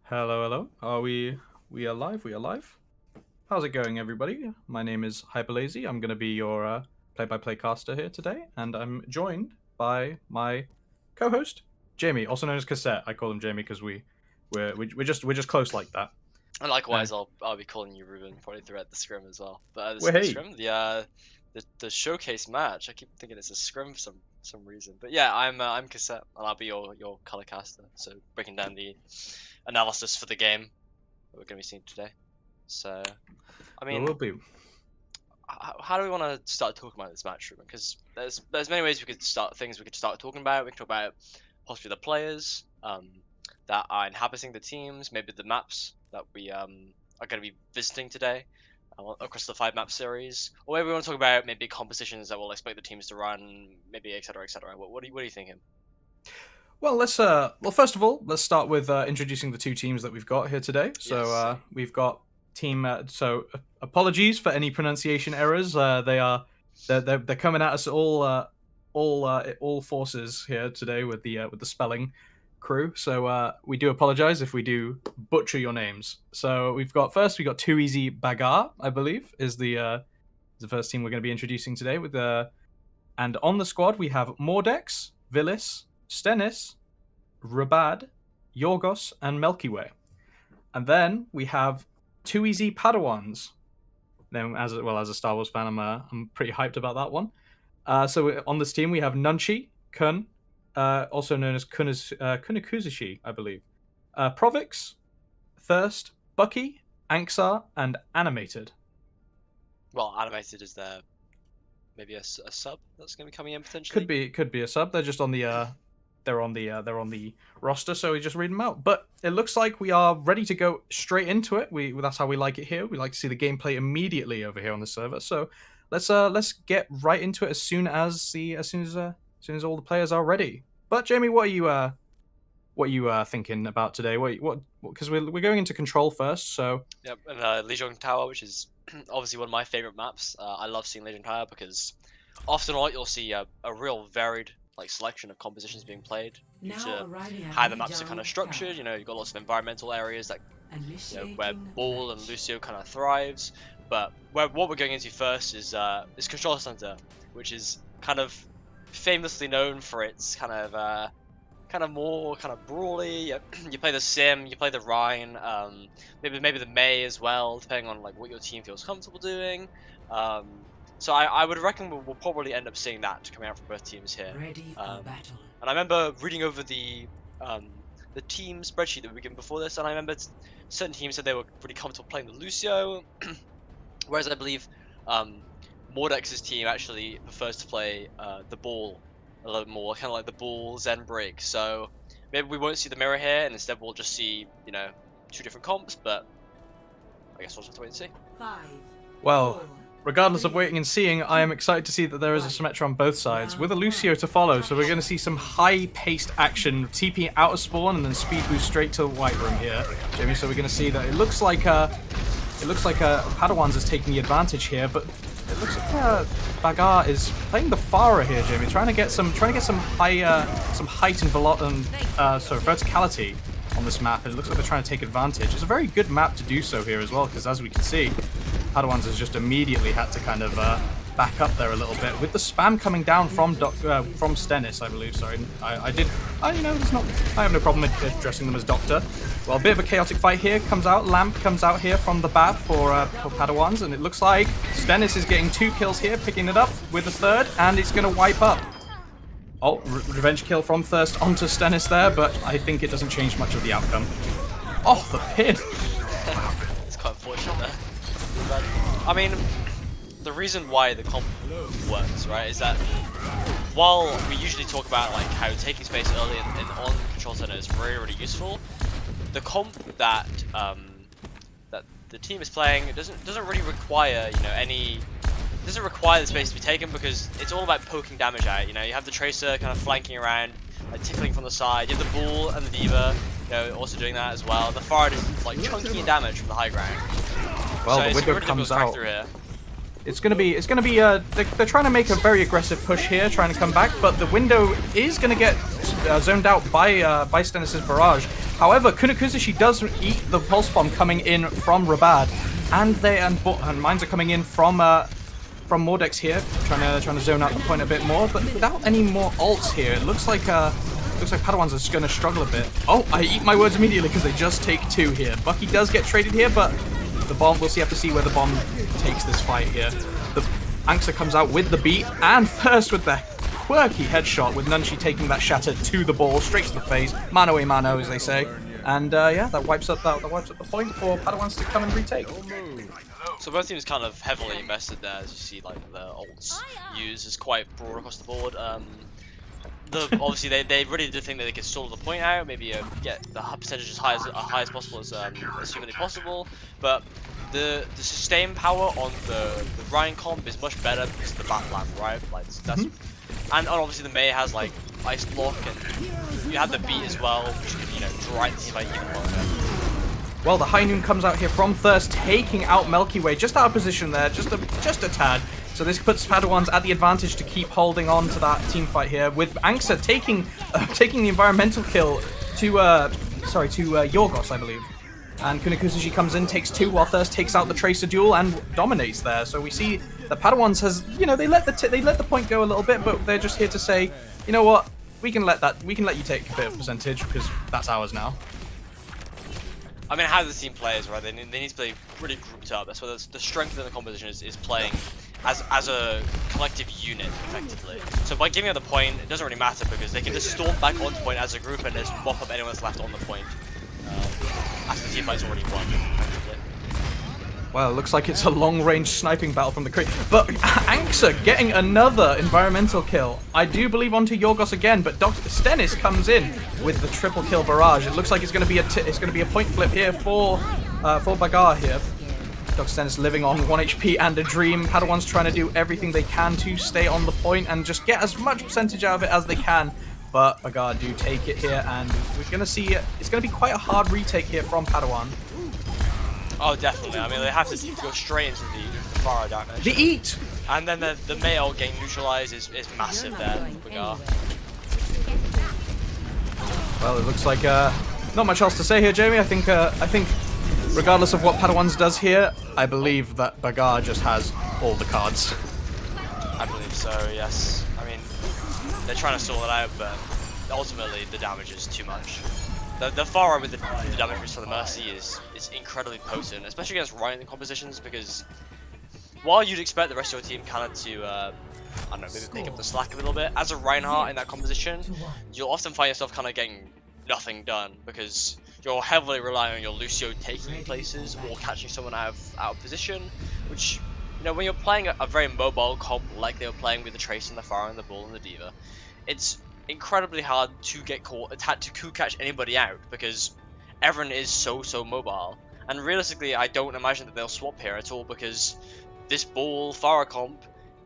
Hello, hello. Are we are live? We are live. How's it going, everybody? My name is Hyperlazy. I'm going to be your play-by-play caster here today, and I'm joined by my co-host Jamie, also known as Cassette. I call him Jamie because we're just close like that. And Uh, likewise, I'll be calling you Ruben probably throughout the scrim as well. But well, the hey, scrim, the showcase match. I keep thinking it's a scrim for some reason. But yeah, I'm Cassette, and I'll be your color caster. So breaking down the analysis for the game that we're going to be seeing today. So I there mean, will be. how do we want to start talking about this match, Ruben? Because there's many ways we could start things. We could start talking about. We can talk about possibly the players that are inhabiting the teams, maybe the maps that we are going to be visiting today across the 5 map series, or maybe we want to talk about maybe compositions that we'll expect the teams to run, maybe etc. etc. What are you thinking? Well, let's well first of all, let's start with introducing the two teams that we've got here today. So Yes. we've got team. Apologies for any pronunciation errors. They're coming at us all forces here today with the spelling crew. So we do apologize if we do butcher your names. So we got Too Easy Bagär, I believe, is the first team we're going to be introducing today with and on the squad we have Mordex, Villis, Stennis, Rabad, Yorgos, and Milky Way. And then we have Too Easy Padawans. Then, as a Star Wars fan, I'm pretty hyped about that one. So on this team we have Nunchi, Kun, also known as Kunakuzushi, I believe. Provix, Thirst, Bucky, Anxar, and Animated. Well, animated is there maybe a sub that's going to be coming in Could potentially? be a sub. They're just on the they're on the roster, so we just read them out. But it looks like we are ready to go straight into it. That's how we like it here. We like to see the gameplay immediately over here on the server. So let's get right into it as soon as all the players are ready. But Jamie, what are you thinking about today? What because we're going into control first, so Yep, and Lijiang Tower, which is obviously one of my favorite maps. I love seeing Lijiang Tower because often a lot you'll see a real varied like selection of compositions being played due to how the maps are kind of structured. You know, you've got lots of environmental areas that where Ball and Lucio kind of thrives. But what we're going into first is Control Center, which is kind of famously known for its kind of more kind of brawly. You play the Sim, you play the Rhine, maybe the May as well, depending on like what your team feels comfortable doing. So I would reckon we'll probably end up seeing that coming out from both teams here. And I remember reading over the team spreadsheet that we were given before this, and I remember certain teams said they were pretty comfortable playing the Lucio, whereas I believe Mordex's team actually prefers to play the Ball a little more, kind of like the Ball Zen break. So maybe we won't see the mirror here, and instead we'll just see, you know, two different comps. But I guess we'll just have to wait and see. well, regardless of waiting and seeing, I am excited to see that there is a Symmetra on both sides, with a Lucio to follow, so we're going to see some high-paced action, TP out of spawn, and then speed boost straight to the white room here, Jamie, so we're going to see that it looks like Padawans is taking the advantage here, but it looks like Bagär is playing the Farah here, Jamie, trying to get some height and verticality on this map. It looks like they're trying to take advantage. It's a very good map to do so here as well, because as we can see, Padawans has just immediately had to kind of back up there a little bit with the spam coming down from Stennis, I believe. Sorry, I have no problem addressing them as Doctor. Well, a bit of a chaotic fight here comes out. Lamp comes out here from the bat for Padawans, and it looks like Stennis is getting 2 kills here, picking it up with a third, and it's going to wipe up. Oh, revenge kill from Thirst onto Stennis there, but I think it doesn't change much of the outcome. Oh, the pin! It's quite unfortunate there. But, I mean, the reason why the comp works, right, is that while we usually talk about like how taking space early in on Control Center is really, really useful, the comp that that the team is playing doesn't really require, you know, doesn't require the space to be taken, because it's all about poking damage out. You know, you have the Tracer kind of flanking around, like tickling from the side. You have the Bull and the Diva, you know, also doing that as well. The Farad is like chunky in damage from the high ground. Well, so the window comes out. Here. It's gonna be they're trying to make a very aggressive push here, trying to come back, but the window is gonna get zoned out by Stennis' barrage. However, Kunakuzushi does eat the pulse bomb coming in from Rabad, and mines are coming in from Mordex here, trying to zone out the point a bit more, but without any more ults here, it looks like Padawans are just going to struggle a bit. Oh, I eat my words immediately because they just take 2 here. Bucky does get traded here, but the bomb, we'll have to see where the bomb takes this fight here. The Angsa comes out with the beat, and first with the quirky headshot, with Nunchi taking that shatter to the ball, straight to the face, mano a mano, as they say. And yeah, that wipes up the point for Padawans to come and retake. So both teams kind of heavily invested there, as you see, like the ults used is quite broad across the board. Obviously they really did think that they could stall the point out, maybe get the percentage as high as possible as humanly possible. But the sustain power on the Ryan comp is much better because of the Batland, right? Like that's and obviously the May has like Ice Block, and you have the beat as well, which can, you know, drive the team like even longer. Well, the High Noon comes out here from Thirst, taking out Milky Way, just out of position there, just a tad. So this puts Padawans at the advantage to keep holding on to that team fight here, with Angsa taking the environmental kill to Yorgos, I believe. And Kunakuzushi comes in, takes 2, while Thirst takes out the Tracer duel and dominates there. So we see that Padawans has, you know, they let the point go a little bit, but they're just here to say, you know what, we can let you take a bit of percentage because that's ours now. I mean, how the team plays, right? They need to play really grouped up. That's why the strength in the composition is playing as a collective unit, effectively. So by giving up the point, it doesn't really matter because they can just storm back onto point as a group and just mop up anyone that's left on the point after the team fight's already won, effectively. Well, it looks like it's a long-range sniping battle from the crate. But Anksa getting another environmental kill. I do believe onto Yorgos again, but Dr. Stennis comes in with the triple kill barrage. It looks like it's going to be a point flip here for Bagär here. Dr. Stennis living on 1 HP and a dream. Padawans trying to do everything they can to stay on the point and just get as much percentage out of it as they can. But Bagär do take it here, and we're going to see it's going to be quite a hard retake here from Padawan. Oh, definitely. I mean, they have to go straight into the fire damage. The eat! And then the male getting neutralized is massive there, Bagär. Well, it looks like not much else to say here, Jamie. I think regardless of what Padawans does here, I believe that Bagär just has all the cards. I believe so, yes. I mean, they're trying to stall it out, but ultimately the damage is too much. The Pharah with the damage for the Mercy is incredibly potent, especially against Ryan compositions, because while you'd expect the rest of your team kind of to, I don't know, maybe pick up the slack a little bit, as a Reinhardt in that composition, you'll often find yourself kind of getting nothing done, because you're heavily relying on your Lucio taking places or catching someone out of position, which, you know, when you're playing a very mobile comp like they were playing with the Trace and the Pharah and the Bull and the Diva, it's incredibly hard to get caught, to catch anybody out, because everyone is so mobile. And realistically, I don't imagine that they'll swap here at all, because this Bull Pharah comp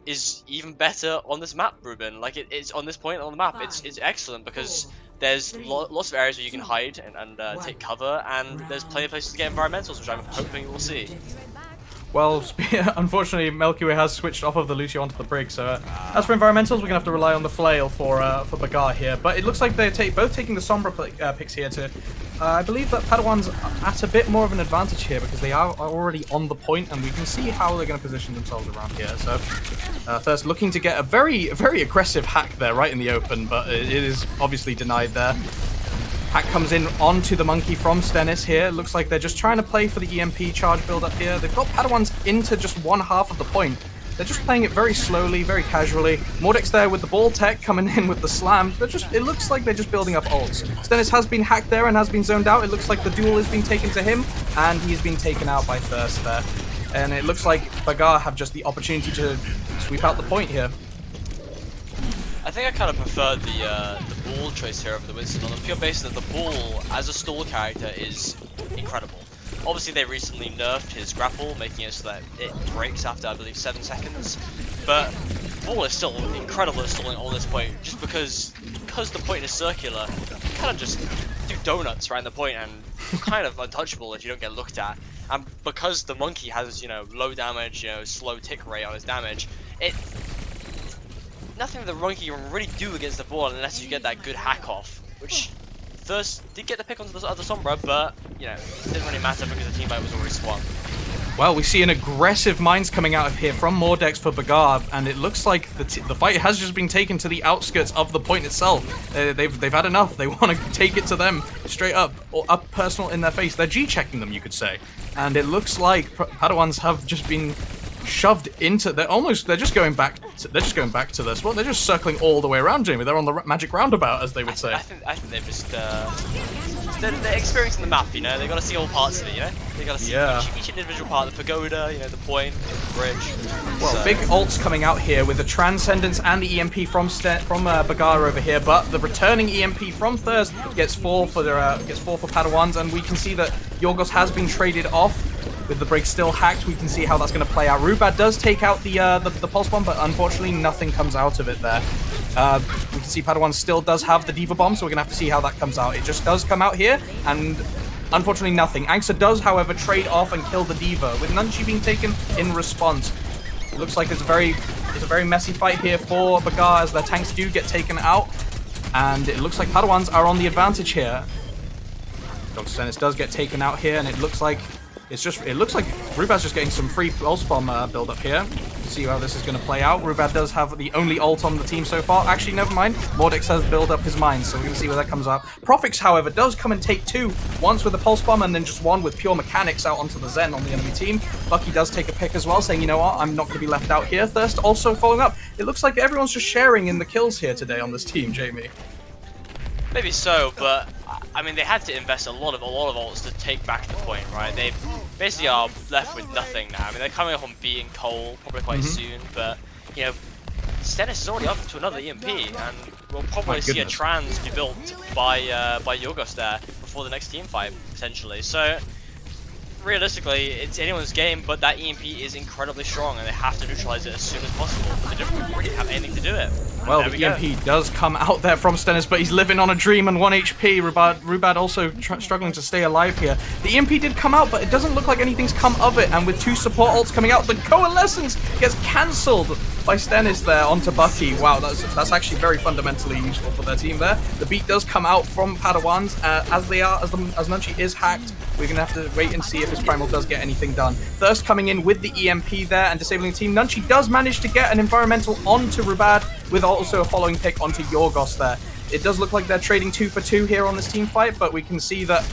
is even better on this map, Ruben. Like, it's on this point on the map, it's excellent, because there's lots of areas where you can hide and take cover, and there's plenty of places to get environmentals, which I'm hoping we'll see. Well, unfortunately, Melchior has switched off of the Lucio onto the Brig, so as for environmentals, we're going to have to rely on the Flail for Bagär here. But it looks like they're both taking the Sombra picks here to... I believe that Padawan's at a bit more of an advantage here, because they are already on the point, and we can see how they're going to position themselves around here. So, Thirst looking to get a very aggressive hack there right in the open, but it is obviously denied there. Hack comes in onto the monkey from Stennis here. Looks like they're just trying to play for the EMP charge build up here. They've got Padawans into just one half of the point. They're just playing it very slowly, very casually. Mordek's there with the ball tech coming in with the slam. It looks like they're just building up ults. Stennis has been hacked there and has been zoned out. It looks like the duel is being taken to him, and he's been taken out by Thirst there. And it looks like Bagär have just the opportunity to sweep out the point here. I think I kind of prefer the Bull choice here over the Winston on the pure basis that the Bull, as a stall character, is incredible. Obviously, they recently nerfed his grapple, making it so that it breaks after, I believe, 7 seconds. But Bull is still incredible at stalling all this point, just because the point is circular. You kind of just do donuts around the point, and you're kind of untouchable if you don't get looked at. And because the monkey has, you know, low damage, you know, slow tick rate on his damage, nothing the monkey can really do against the Bull unless you get that good hack off, which Thirst did get the pick onto the other Sombra, but, you know, it didn't really matter because the teammate was already swung. Well, we see an aggressive Mines coming out of here from Mordex for Bagär, and it looks like the fight has just been taken to the outskirts of the point itself. They've had enough. They want to take it to them straight up, or up personal in their face. They're G-checking them, you could say. And it looks like Padawans have just been shoved into... They're just going back to this. Well, they're just circling all the way around, Jamie. They're on the magic roundabout, as they would say. I think they're just they're experiencing the map, you know. They got to see all parts of it, you know. They got to see each individual part, the pagoda, you know, the point, the bridge. Well, big ults coming out here with the Transcendence and the EMP from Bagär over here, but the returning EMP from Thirst gets 4 for Padawans, and we can see that Yorgos has been traded off. With the Brig still hacked, we can see how that's going to play out. Rubad does take out the Pulse Bomb, but unfortunately nothing comes out of it there. We can see Padawan still does have the Diva Bomb, so we're going to have to see how that comes out. It just does come out here, and unfortunately nothing. Anksa does, however, trade off and kill the Diva, with Nunchi being taken in response. It looks like it's a very messy fight here for Bagär as their tanks do get taken out, and it looks like Padawans are on the advantage here. Dr. Stennis does get taken out here, and it looks like Rubad's just getting some free Pulse Bomb build up here. See how this is going to play out. Rubad does have the only ult on the team so far. Actually, never mind. Mordex has built up his mines, so we're going to see where that comes out. Profix, however, does come and take 2. Once with the Pulse Bomb and then just 1 with pure mechanics out onto the Zen on the enemy team. Bucky does take a pick as well, saying, you know what, I'm not going to be left out here. Thirst also following up. It looks like everyone's just sharing in the kills here today on this team, Jamie. Maybe so, but I mean, they had to invest a lot of ults to take back the point, right? They basically are left with nothing now. I mean, they're coming up on beating Cole probably quite soon, but you know, Stennis is already up to another EMP, and we'll probably see a trans be built by Yorgos there before the next team fight potentially. So realistically, it's anyone's game, but that EMP is incredibly strong, and they have to neutralize it as soon as possible. But they don't really have anything to do it. Well, the EMP does come out there from Stennis, but he's living on a dream and 1 HP. Rubad also struggling to stay alive here. The EMP did come out, but it doesn't look like anything's come of it. And with 2 support ults coming out, the Coalescence gets cancelled by Stennis there onto Bucky. Wow, that's actually very fundamentally useful for their team there. The beat does come out from Padawans as Nunchi is hacked. We're going to have to wait and see if his Primal does get anything done. Thirst coming in with the EMP there and disabling the team. Nunchi does manage to get an environmental onto Rubad with also a following pick onto Yorgos there. It does look like they're trading 2 for 2 here on this team fight, but we can see that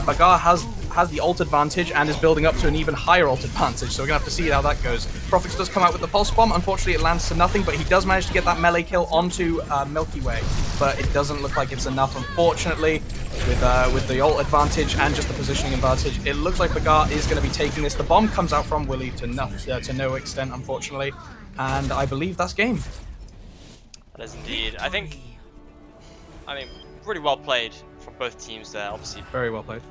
Bagär has the ult advantage and is building up to an even higher ult advantage, so we're going to have to see how that goes. Profix does come out with the Pulse Bomb. Unfortunately, it lands to nothing, but he does manage to get that melee kill onto Milky Way, but it doesn't look like it's enough, unfortunately, with the ult advantage and just the positioning advantage. It looks like Bagär is going to be taking this. The bomb comes out from Willy to no extent, unfortunately, and I believe that's game. That is indeed. I mean, really well played from both teams there. Obviously, very well played.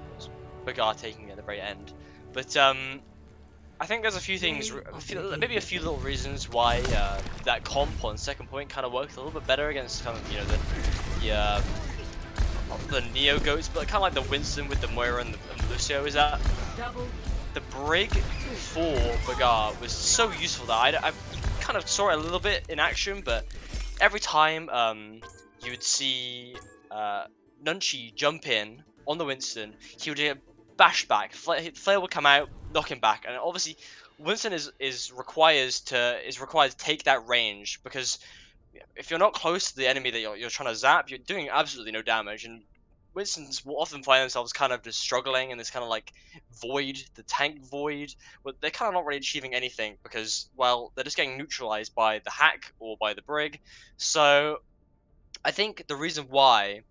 Bagär taking it at the very end, but I think there's a few things, maybe a few little reasons why that comp on second point kind of worked a little bit better against kind of, you know, the Neo goats, but kind of like the Winston with the Moira and the Lucio. Is that the Brig for Bagär was so useful that I kind of saw it a little bit in action, but every time you would see Nunchi jump in on the Winston, he would get bashed back. Flare would come out, knock him back, and obviously Winston is required to take that range, because if you're not close to the enemy that you're trying to zap, you're doing absolutely no damage. And Winstons will often find themselves kind of just struggling in this kind of like void, the tank void, but they're kind of not really achieving anything because, well, they're just getting neutralized by the hack or by the Brig. So I think the reason why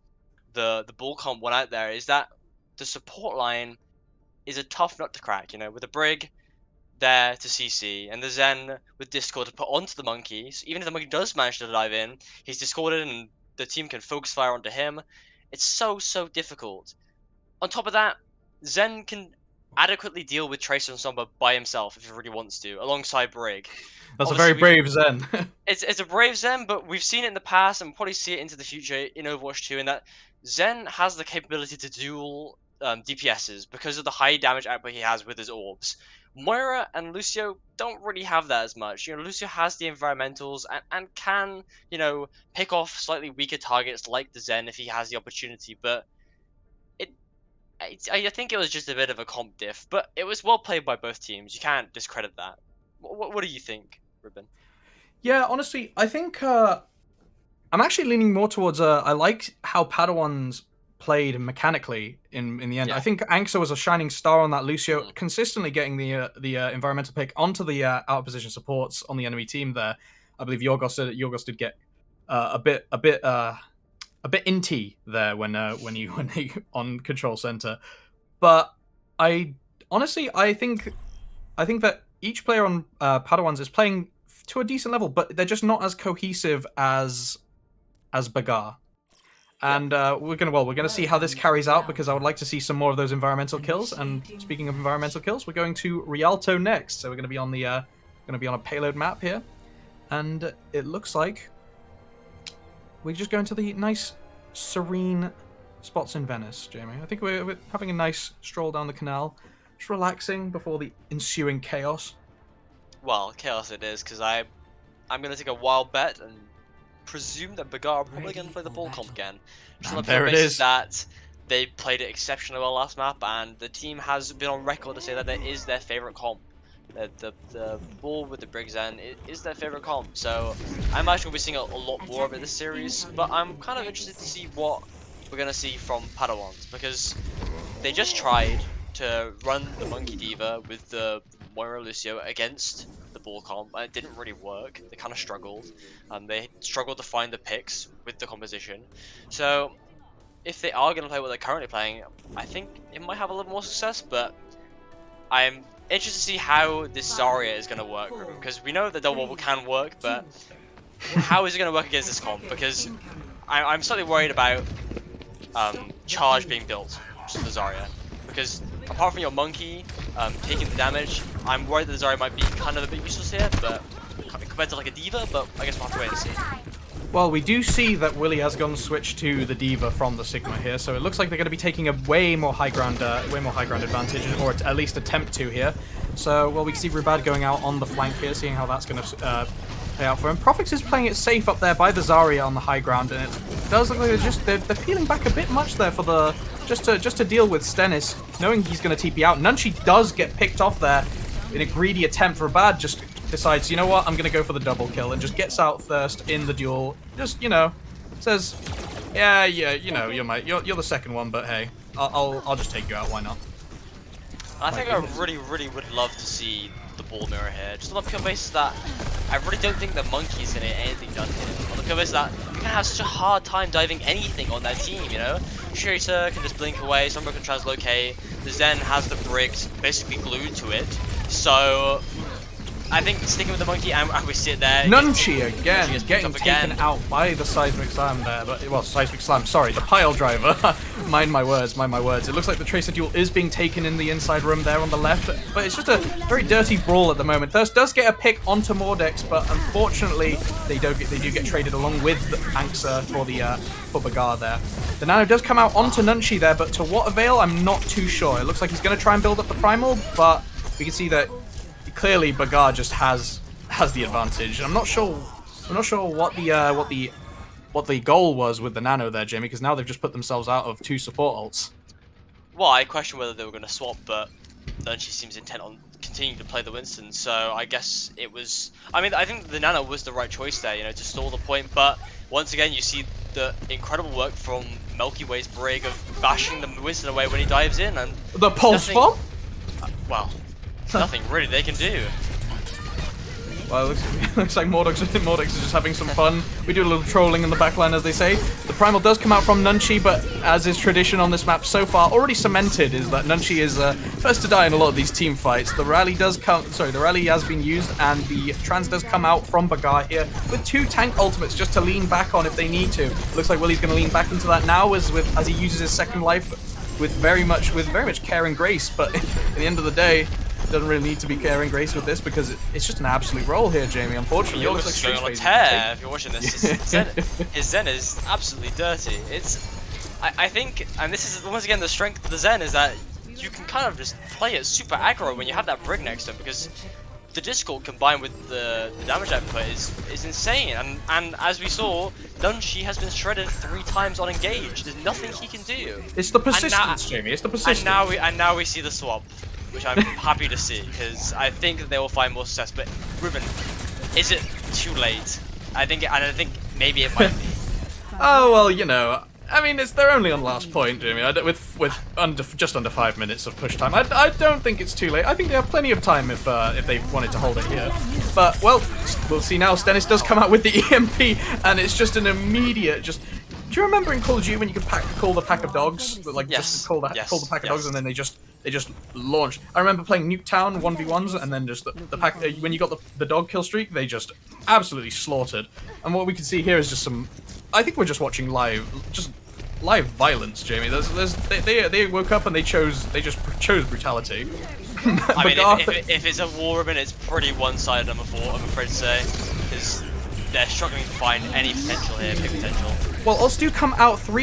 the bull comp went out there is that the support line is a tough nut to crack, you know, with the Brig there to CC and the Zen with Discord to put onto the Monkey. So even if the Monkey does manage to dive in, he's discorded and the team can focus fire onto him. It's so difficult. On top of that, Zen can adequately deal with Tracer and Sombra by himself if he really wants to, alongside Brig. That's obviously a very brave Zen. It's a brave Zen, but we've seen it in the past and we'll probably see it into the future in Overwatch 2, in that Zen has the capability to duel DPSs because of the high damage output he has with his orbs. Moira and Lucio don't really have that as much. You know, Lucio has the environmentals and can, you know, pick off slightly weaker targets like the Zen if he has the opportunity, but I think it was just a bit of a comp diff, but it was well played by both teams. You can't discredit that. What do you think, Ruben? Yeah, honestly, I think I'm actually leaning more towards I like how Padawans played mechanically in the end. Yeah. I think Angsa was a shining star on that. Lucio consistently getting the environmental pick onto the out of position supports on the enemy team there. I believe Yorgos did get a bit inty there when he on control center. But I think that each player on Padawans is playing to a decent level, but they're just not as cohesive as Bagär. And we're gonna see how this carries out, because I would like to see some more of those environmental kills. And speaking of environmental kills, we're going to Rialto next. So we're gonna be on a payload map here, and it looks like we just go into the nice, serene spots in Venice, Jamie. I think we're having a nice stroll down the canal, just relaxing before the ensuing chaos. Well, chaos it is, because I'm gonna take a wild bet and presume that Bagär are probably going to play the ball comp again. There it is. That they played it exceptionally well last map, and the team has been on record to say that it is their favorite comp. The ball with the Brig Zen is their favorite comp. So I imagine we'll be seeing a lot more of it this series. But I'm kind of interested to see what we're going to see from Padawans, because they just tried to run the Monkey Diva with the Moira Lucio against the ball comp, and it didn't really work. They kind of struggled. They struggled to find the picks with the composition. So if they are going to play what they're currently playing, I think it might have a little more success, but I'm interested to see how this Zarya is going to work, because we know that double bubble can work, but how is it going to work against this comp? Because I'm slightly worried about charge being built to the Zarya, because apart from your monkey taking the damage, I'm worried that the Zarya might be kind of a bit useless here, but compared to like a D.Va, but I guess we'll have to wait and see. Well, we do see that Willie has gone switch to the D.Va from the Sigma here, so it looks like they're going to be taking a way more high ground advantage, or at least attempt to here. So, well, we can see Rubad going out on the flank here, seeing how that's going to play out for him. Profix is playing it safe up there by the Zarya on the high ground, and it does look like they're peeling back a bit much there for the just to deal with Stennis, knowing he's going to TP out. Nunchi does get picked off there in a greedy attempt. Rubad just decides, you know what, I'm going to go for the double kill, and just gets out first in the duel. Just, you know, says, yeah, you know, you're the second one, but hey, I'll just take you out. Why not? I think I really would love to see the ball mirror here, just on the pure basis that I really don't think the monkey's gonna get anything done here. On the pure basis that you're gonna have such a hard time diving anything on that team, you know? Tracer can just blink away, Sombra can translocate, the Zen has the bricks basically glued to it, so I think sticking with the monkey, and we sit there. Nunchi again, getting taken out by the Seismic Slam there, but, well, Seismic Slam, sorry, the Pile Driver. Mind my words. It looks like the Tracer duel is being taken in the inside room there on the left, but it's just a very dirty brawl at the moment. Thirst does get a pick onto Mordex, but unfortunately, they do get traded along with Anksa for Bagär there. The Nano does come out onto Nunchi there, but to what avail, I'm not too sure. It looks like he's going to try and build up the Primal, but we can see that clearly Bagär just has the advantage. I'm not sure what the goal was with the Nano there, Jamie, because now they've just put themselves out of 2 support ults. Well, I question whether they were going to swap, but Nunchi seems intent on continuing to play the Winston, so I guess it was. I mean, I think the Nano was the right choice there, you know, to stall the point. But once again, you see the incredible work from Milky Way's Brig of bashing the Winston away when he dives in, and the pulse bomb. Well, nothing really they can do. Well, it looks like Mordex is just having some fun. We do a little trolling in the backline, as they say. The Primal does come out from Nunchi, but as is tradition on this map so far, already cemented is that Nunchi is first to die in a lot of these team fights. The rally has been used, and the Trans does come out from Bagär here with 2 tank ultimates just to lean back on if they need to. Looks like Willie's going to lean back into that now as he uses his second life with very much care and grace. But at the end of the day, doesn't really need to be care and grace with this because it's just an absolute roll here, Jamie. Unfortunately, you're just going on a tear if you're watching this. His Zen is absolutely dirty. I think, and this is once again the strength of the Zen, is that you can kind of just play it super aggro when you have that Brig next to him, because the Discord combined with the damage output is insane. And as we saw, Nunchi has been shredded 3 times on engage. There's nothing he can do. It's the persistence, Jamie. It's the persistence. And now we see the swap, which I'm happy to see, because I think that they will find more success. But Ruben, is it too late? I think maybe it might be. Oh well, you know, I mean, they're only on last point, Jamie. With just under 5 minutes of push time, I don't think it's too late. I think they have plenty of time if they wanted to hold it here. But well, we'll see now. Stennis does come out with the EMP, and it's just an immediate just. Do you remember in Call of Duty when you could call the pack of dogs? Like just call the pack of dogs, and then they just launch. I remember playing Nuketown 1v1s, and then just the pack when you got the dog kill streak, they just absolutely slaughtered. And what we can see here is just some. I think we're just watching live violence, Jamie. They woke up and they just chose brutality. I mean, if it's a war, Ruben, it's pretty one-sided. I'm afraid to say, because they're struggling to find any potential here, big potential. Well, odds do come out. 2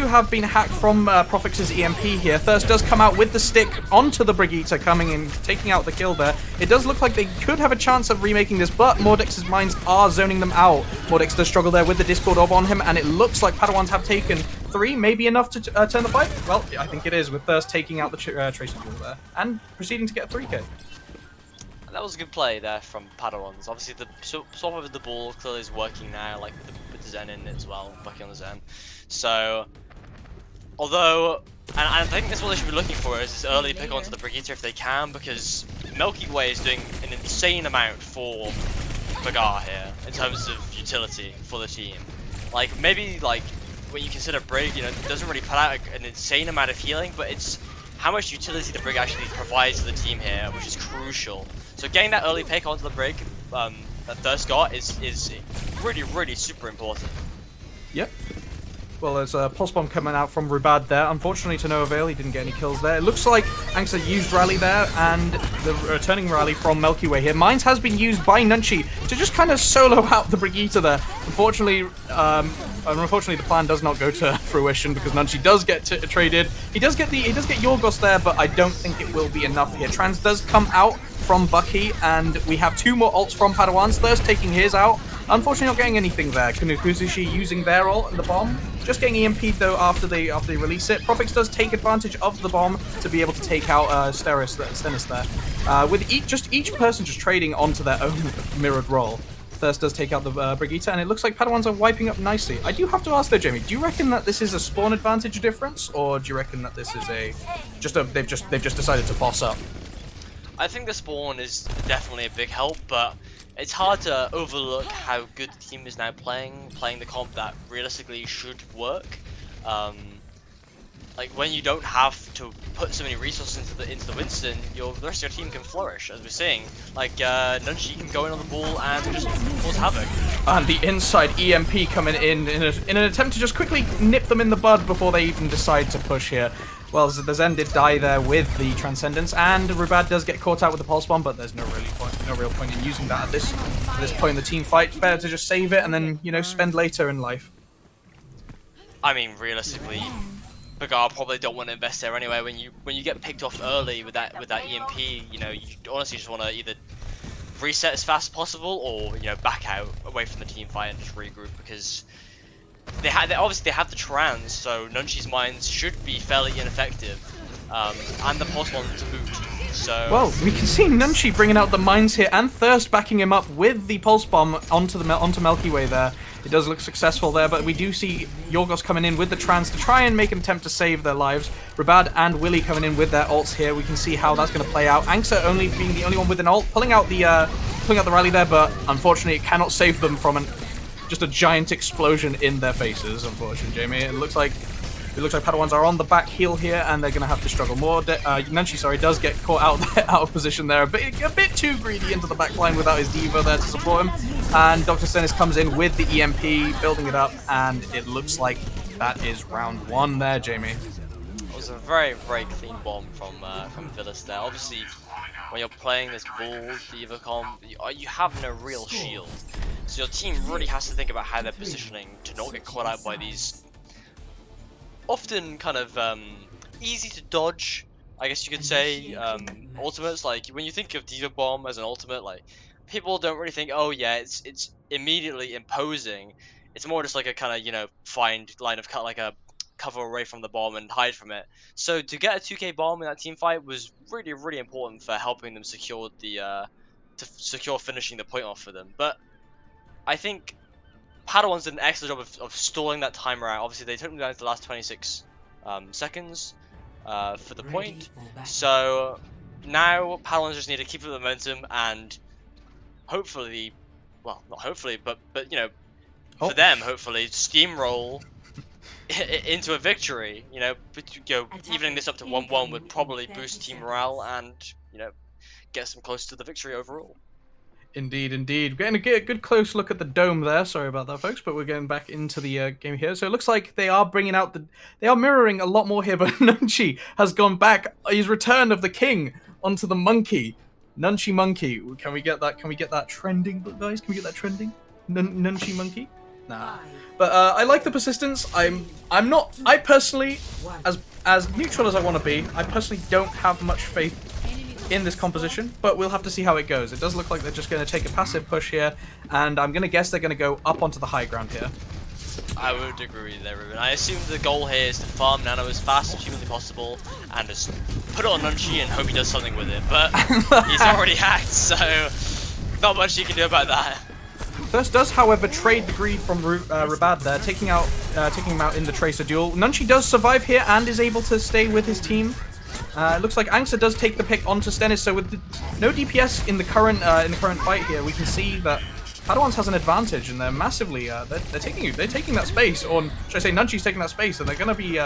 have been hacked from Profix's EMP here. Thirst does come out with the stick onto the Brigitte, coming in, taking out the kill there. It does look like they could have a chance of remaking this, but Mordex's mines are zoning them out. Mordex does struggle there with the Discord orb on him, and it looks like Padawans have taken 3, maybe enough to turn the fight. Well, I think it is, with Thirst taking out the Tracer duel there, and proceeding to get a 3k. That was a good play there from Padawans. Obviously, the swap over the ball clearly is working now, like with the Zen in it as well, working on the Zen. So, although, and I think that's what they should be looking for, is this early pick onto the Brigitte if they can, because Milky Way is doing an insane amount for Bagär here in terms of utility for the team. Like maybe like when you consider Brig, you know, it doesn't really put out an insane amount of healing, but it's how much utility the Brig actually provides to the team here, which is crucial. So getting that early pick onto the Brig that Thirst got is really super important. Yep. Well, there's a pulse bomb coming out from Rubad there. Unfortunately, to no avail. He didn't get any kills there. It looks like Angsa used Rally there, and the returning Rally from Milky Way here. Mines has been used by Nunchi to just kind of solo out the Brigitte there. Unfortunately, the plan does not go to fruition because Nunchi does get traded. He does get Yorgos there, but I don't think it will be enough here. Trans does come out from Bucky, and we have 2 more ults from Padawans. Thirst taking his out. Unfortunately, not getting anything there. Kuzushi using their ult and the bomb. Just getting EMP'd though after they release it. Propix does take advantage of the bomb to be able to take out Stennis there. With each person just trading onto their own mirrored role. Thirst does take out the Brigitte, and it looks like Padawans are wiping up nicely. I do have to ask though, Jamie, do you reckon that this is a spawn advantage difference, or do you reckon that this is they've just decided to boss up? I think the spawn is definitely a big help, but it's hard to overlook how good the team is now playing the comp that realistically should work. Like when you don't have to put so many resources into the Winston, the rest of your team can flourish, as we're seeing. Like Nunchi can go in on the ball and just cause havoc. And the inside EMP coming in an attempt to just quickly nip them in the bud before they even decide to push here. Well, the Zen did die there with the Transcendence, and Rubad does get caught out with the Pulse Bomb, but there's no real point in using that at this point in the team fight. It's better to just save it and then, you know, spend later in life. I mean, realistically, Bagär probably don't want to invest there anyway. When you get picked off early with that EMP, you know, you honestly just want to either reset as fast as possible or, you know, back out away from the team fight and just regroup, because they obviously have the trans, so Nunchi's mines should be fairly ineffective, and the pulse bomb to boot. So well, we can see Nunchi bringing out the mines here, and Thirst backing him up with the pulse bomb onto Milky Way there. It does look successful there, but we do see Yorgos coming in with the trans to try and make an attempt to save their lives. Rubad and Willy coming in with their ults here. We can see how that's going to play out. Angsa only being the only one with an ult, pulling out the rally there, but unfortunately it cannot save them from just a giant explosion in their faces, unfortunately, Jamie. It looks like Padawans are on the back heel here, and they're going to have to struggle more. Nunchi, does get caught out of position there, a bit too greedy into the back line without his diva there to support him. And Dr. Stennis comes in with the EMP, building it up, and it looks like that is round 1 there, Jamie. It was a very clean bomb from Villas there. Obviously, when you're playing this bull diva comp, you have no real shield. So your team really has to think about how they're positioning to not get caught out by these often kind of easy to dodge, I guess you could say, ultimates. Like when you think of Diva Bomb as an ultimate, like people don't really think, oh yeah, it's immediately imposing. It's more just like a kind of, you know, find line of cut, like a cover away from the bomb and hide from it. So to get a 2k bomb in that team fight was really important for helping them secure secure finishing the point off for them. But I think Padawans did an excellent job of stalling that timer out. Obviously, they took them down to the last 26 seconds for the point. So now Padawans just need to keep up the momentum and hopefully, well, not hopefully, but you know, for them, hopefully, steamroll into a victory. You know, evening this up to 1-1 would probably boost team morale and, you know, get them close to the victory overall. Indeed. We're getting a good close look at the dome there. Sorry about that, folks, but we're getting back into the game here. So it looks like they are bringing out they are mirroring a lot more here, but Nunchi has gone back. His return of the king onto the monkey. Nunchi monkey. Can we get that? Can we get that trending, guys? Can we get that trending? Nunchi monkey? Nah. But I like the persistence. I'm not. I personally, as neutral as I want to be, I personally don't have much faith in this composition, but we'll have to see how it goes. It does look like they're just going to take a passive push here, and I'm going to guess they're going to go up onto the high ground here. I would agree there, Ruben. I assume the goal here is to farm Nano as fast as humanly possible and just put it on Nunchi and hope he does something with it, but he's already hacked, so not much you can do about that. Thirst does, however, trade the greed from Rubad there, taking him out in the Tracer duel. Nunchi does survive here and is able to stay with his team. It looks like Angsa does take the pick onto Stennis, so with no DPS in the current fight here, we can see that Padawans has an advantage, and they're massively they're taking that space, or should I say, Nunchi's taking that space, and they're gonna be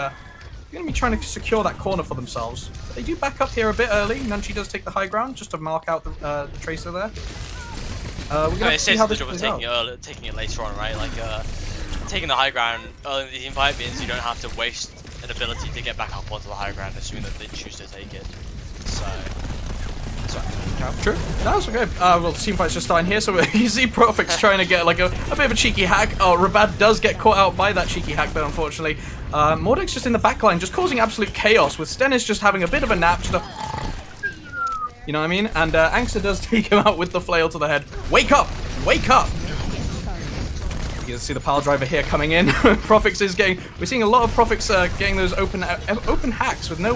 trying to secure that corner for themselves. But they do back up here a bit early. Nunchi does take the high ground just to mark out the Tracer there. We're gonna have to see how this plays out. Taking it later on, right? Like taking the high ground early in the teamfight means you don't have to waste an ability to get back up onto the high ground, assuming that they choose to take it. So. True. No, it's okay. Well, teamfight's just starting here, so you see Profix trying to get like a bit of a cheeky hack. Oh, Rabad does get caught out by that cheeky hack, though, unfortunately. Mordek's just in the backline, just causing absolute chaos, with Stennis just having a bit of a nap. You know what I mean? And Angsta does take him out with the flail to the head. Wake up! Wake up! You can see the pile driver here coming in. Profix is getting. We're seeing a lot of Profix getting those open hacks with no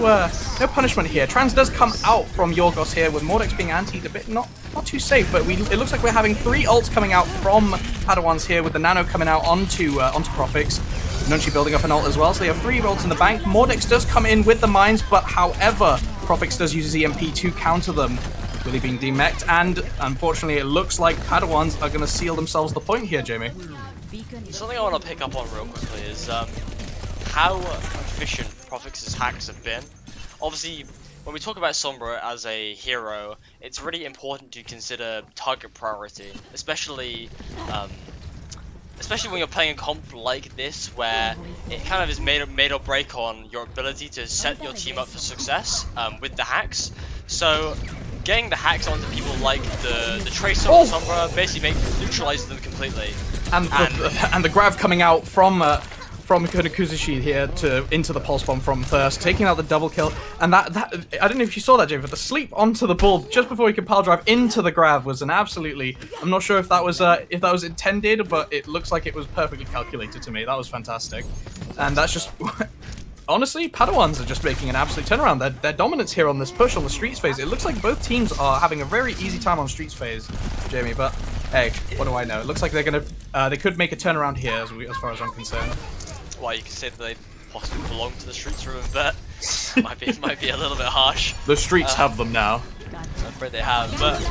punishment here. Trans does come out from Yorgos here, with Mordex being antied a bit, not too safe. But it looks like we're having 3 ults coming out from Padawans here, with the Nano coming out onto Profix. Nunchi building up an ult as well, so they have 3 ults in the bank. Mordex does come in with the mines, but however, Profix does use his EMP to counter them. Really being demeched, and unfortunately, it looks like Padawans are going to seal themselves the point here, Jamie. Something I want to pick up on real quickly is how efficient Profix's hacks have been. Obviously, when we talk about Sombra as a hero, it's really important to consider target priority, especially when you're playing a comp like this, where it kind of is made or break on your ability to set your team up for success with the hacks. So getting the hacks onto people like the Tracer or Sombra basically neutralizes them completely. And the grav coming out from Kuzushi here into the pulse bomb from Thirst, taking out the double kill, and that I don't know if you saw that, Jay, but the sleep onto the bull just before he could pile drive into the grav was an absolutely. I'm not sure if that was intended, but it looks like it was perfectly calculated to me. That was fantastic, and that's just. Honestly, Padawans are just making an absolute turnaround. Their dominance here on this push on the Streets phase. It looks like both teams are having a very easy time on Streets phase, Jamie. But hey, what do I know? It looks like they're gonna they could make a turnaround here, as far as I'm concerned. Well, you can say that they possibly belong to the Streets room, but might be a little bit harsh. The Streets have them now. I'm afraid they have. But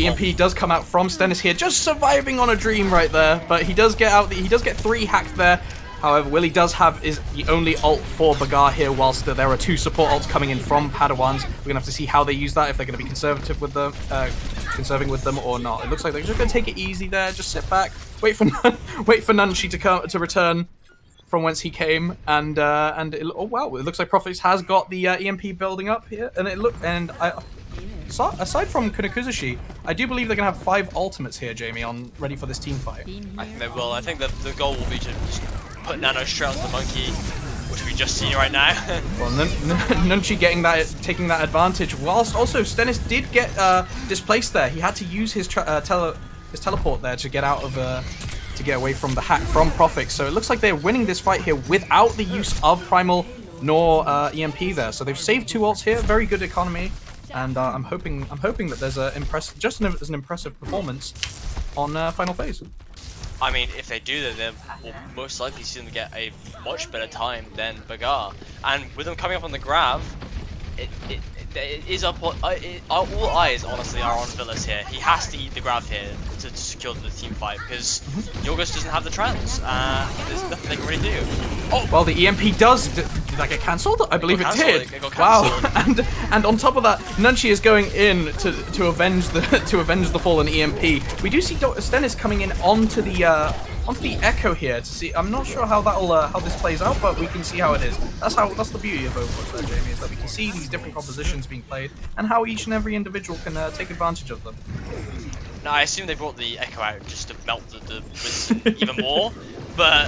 EMP does come out from Stennis here, just surviving on a dream right there. But he does get out. He does get 3 hacked there. However, Willie does have the only ult for Bagär here, whilst there are 2 support ults coming in from Padawans. We're gonna have to see how they use that, if they're gonna be conservative with them, conserving with them or not. It looks like they're just gonna take it easy there, just sit back, wait for Nunchi to return from whence he came, and oh wow, it looks like Profix has got the EMP building up here, and aside from Kuzushi, I do believe they're gonna have 5 ultimates here, Jamie, ready for this team fight. I think they will. I think that the goal will be to just put Nano straight onto the monkey, which we've just seen right now. Well, Nunchi taking that advantage, whilst also Stennis did get displaced there. He had to use his teleport there to get out of to get away from the hack from Profix. So it looks like they're winning this fight here without the use of Primal nor EMP there. So they've saved 2 ults here, very good economy, and I'm hoping that there's an impressive performance on final phase. I mean, if they do, then we'll most likely see them get a much better time than Bagär. And with them coming up on the grav, it is up. All eyes, honestly, are on Villas here. He has to eat the grav here to secure the team fight, because Yorgos doesn't have the trans. There's nothing they can really do. Oh, well, the EMP does. Did that get cancelled? I believe it did. Wow, and on top of that, Nunchi is going in to avenge the fallen EMP. We do see Stennis coming in onto the Echo here to see. I'm not sure how how this plays out, but we can see how it is. That's the beauty of Overwatch, though, Jamie, is that we can see these different compositions being played and how each and every individual can take advantage of them. Now, I assume they brought the Echo out just to melt the Wiz even more, but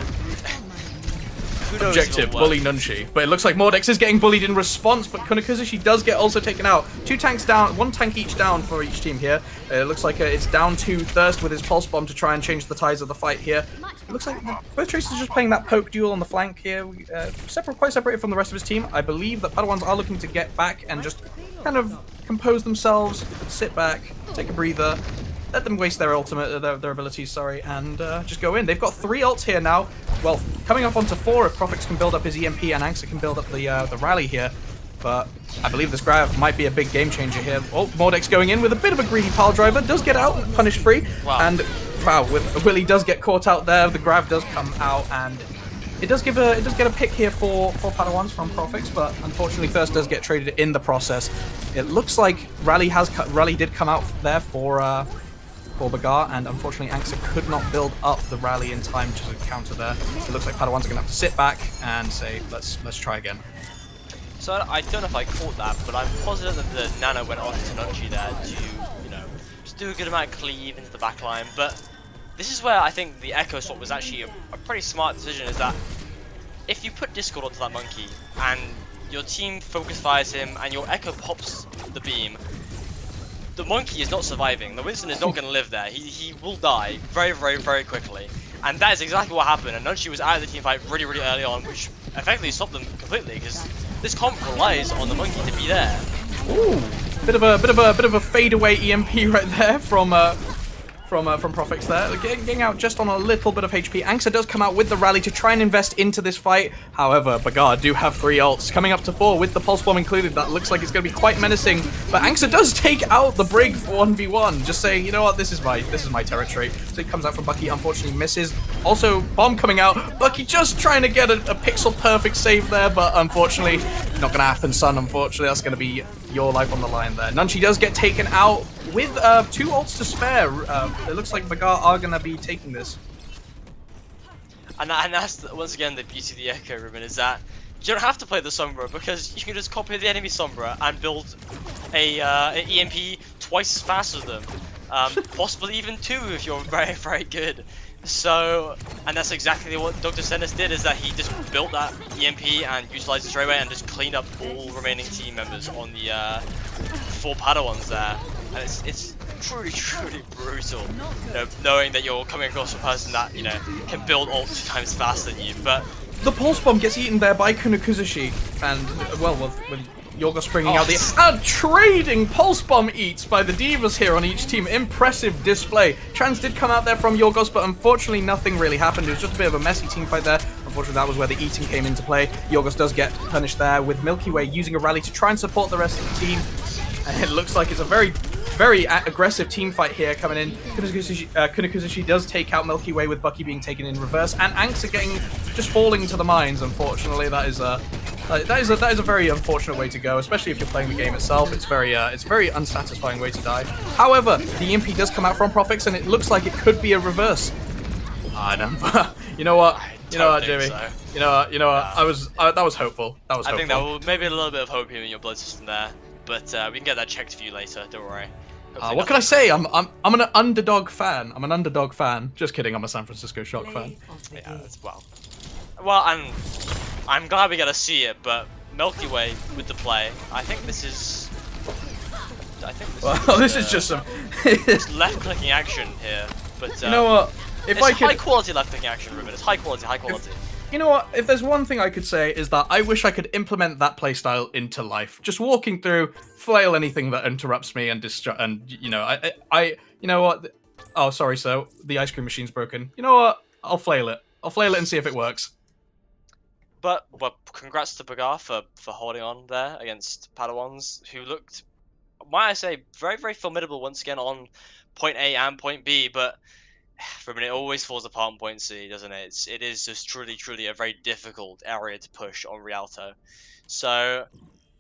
who knows? Objective, bully Nunchi. But it looks like Mordex is getting bullied in response, but Kuzushi does get also taken out. 2 tanks down, 1 tank each down for each team here. It looks like it's down to Thirst with his pulse bomb to try and change the tides of the fight here. It looks like both Tracers are just playing that poke duel on the flank here, quite separated from the rest of his team. I believe that Padawans are looking to get back and just kind of compose themselves, sit back, take a breather, let them waste their ultimate, their abilities, sorry, and just go in. They've got 3 ults here now. Well, coming up onto 4 if Profix can build up his EMP and Angsta can build up the rally here. But I believe this grab might be a big game changer here. Oh, Mordex going in with a bit of a greedy pile driver. Does get out, punished free. Wow. And wow, with Willie does get caught out there. The grab does come out, and it does get a pick here for Padawans from Profix, but unfortunately Thirst does get traded in the process. It looks like Rally did come out there for Bagär, and unfortunately Angsa could not build up the Rally in time to counter there. So it looks like Padawans are gonna have to sit back and say, let's try again. So I don't know if I caught that, but I'm positive that the Nano went on to Nunchi there to, you know, just do a good amount of cleave into the backline. But this is where I think the Echo swap was actually a pretty smart decision, is that if you put Discord onto that monkey and your team focus fires him and your Echo pops the beam, the monkey is not surviving. The Winston is not going to live there. He will die very, very, very quickly. And that is exactly what happened. And Nunchi was out of the team fight really, really early on, which effectively stopped them completely, because this comp relies on the monkey to be there. Ooh, bit of a fadeaway EMP right there from Profix there, getting out just on a little bit of HP. Angsa does come out with the Rally to try and invest into this fight. However, Bagär do have 3 ults, coming up to 4 with the Pulse Bomb included. That looks like it's going to be quite menacing, but Angsa does take out the Brig for 1v1, just saying, you know what, this is my territory. So it comes out from Bucky, unfortunately misses. Also, Bomb coming out, Bucky just trying to get a pixel perfect save there, but unfortunately, not going to happen, son. Unfortunately, that's going to be your life on the line there. Nunchi does get taken out with 2 ults to spare. It looks like Bagär are going to be taking this. And that's, once again, the beauty of the Echo, Ruben, is that you don't have to play the Sombra, because you can just copy the enemy Sombra and build an EMP twice as fast as them. Possibly even 2 if you're very, very good. So, and that's exactly what Dr. Sennis did, is that he just built that EMP and utilized it straight away and just cleaned up all remaining team members on the 4 Padawans there. And it's truly, truly brutal, you know, knowing that you're coming across a person that, you know, can build ult 2 times faster than you. But the Pulse Bomb gets eaten there by Kunokuzushi, and well, with Yorgos bringing out the trading Pulse Bomb eats by the Divas here on each team. Impressive display. Trans did come out there from Yorgos, but unfortunately nothing really happened. It was just a bit of a messy team fight there. Unfortunately, that was where the eating came into play. Yorgos does get punished there, with Milky Way using a Rally to try and support the rest of the team. And it looks like it's a very, very aggressive team fight here coming in. Kunokuzushi does take out Milky Way, with Bucky being taken in reverse, and Angsa just falling into the mines. Unfortunately, that is a very unfortunate way to go, especially if you're playing the game itself. It's very unsatisfying way to die. However, the EMP does come out from Profix, and it looks like it could be a reverse. I know. You know what? You know what, Jimmy? So. You know what? That was hopeful. That was hopeful. I think that will maybe a little bit of hope in your blood system there, but we can get that checked for you later. Don't worry. What can I say? I'm an underdog fan. I'm an underdog fan. Just kidding. I'm a San Francisco Shock fan. Yeah, that's well, I'm glad we get to see it, but Milky Way with the play. I think this is just some left clicking action here. But you know what? If I could, high quality left clicking action, Ruben. It's high quality, high quality. You know what? If there's one thing I could say, is that I wish I could implement that playstyle into life. Just walking through, flail anything that interrupts me and you know, you know what? Oh, sorry, sir. The ice cream machine's broken. You know what? I'll flail it. I'll flail it and see if it works. But congrats to Bagär for holding on there against Padawans, who looked, might I say, very, very formidable once again on point A and point B, but for a minute, it always falls apart on point C, doesn't it? It is just truly, truly a very difficult area to push on Rialto. So,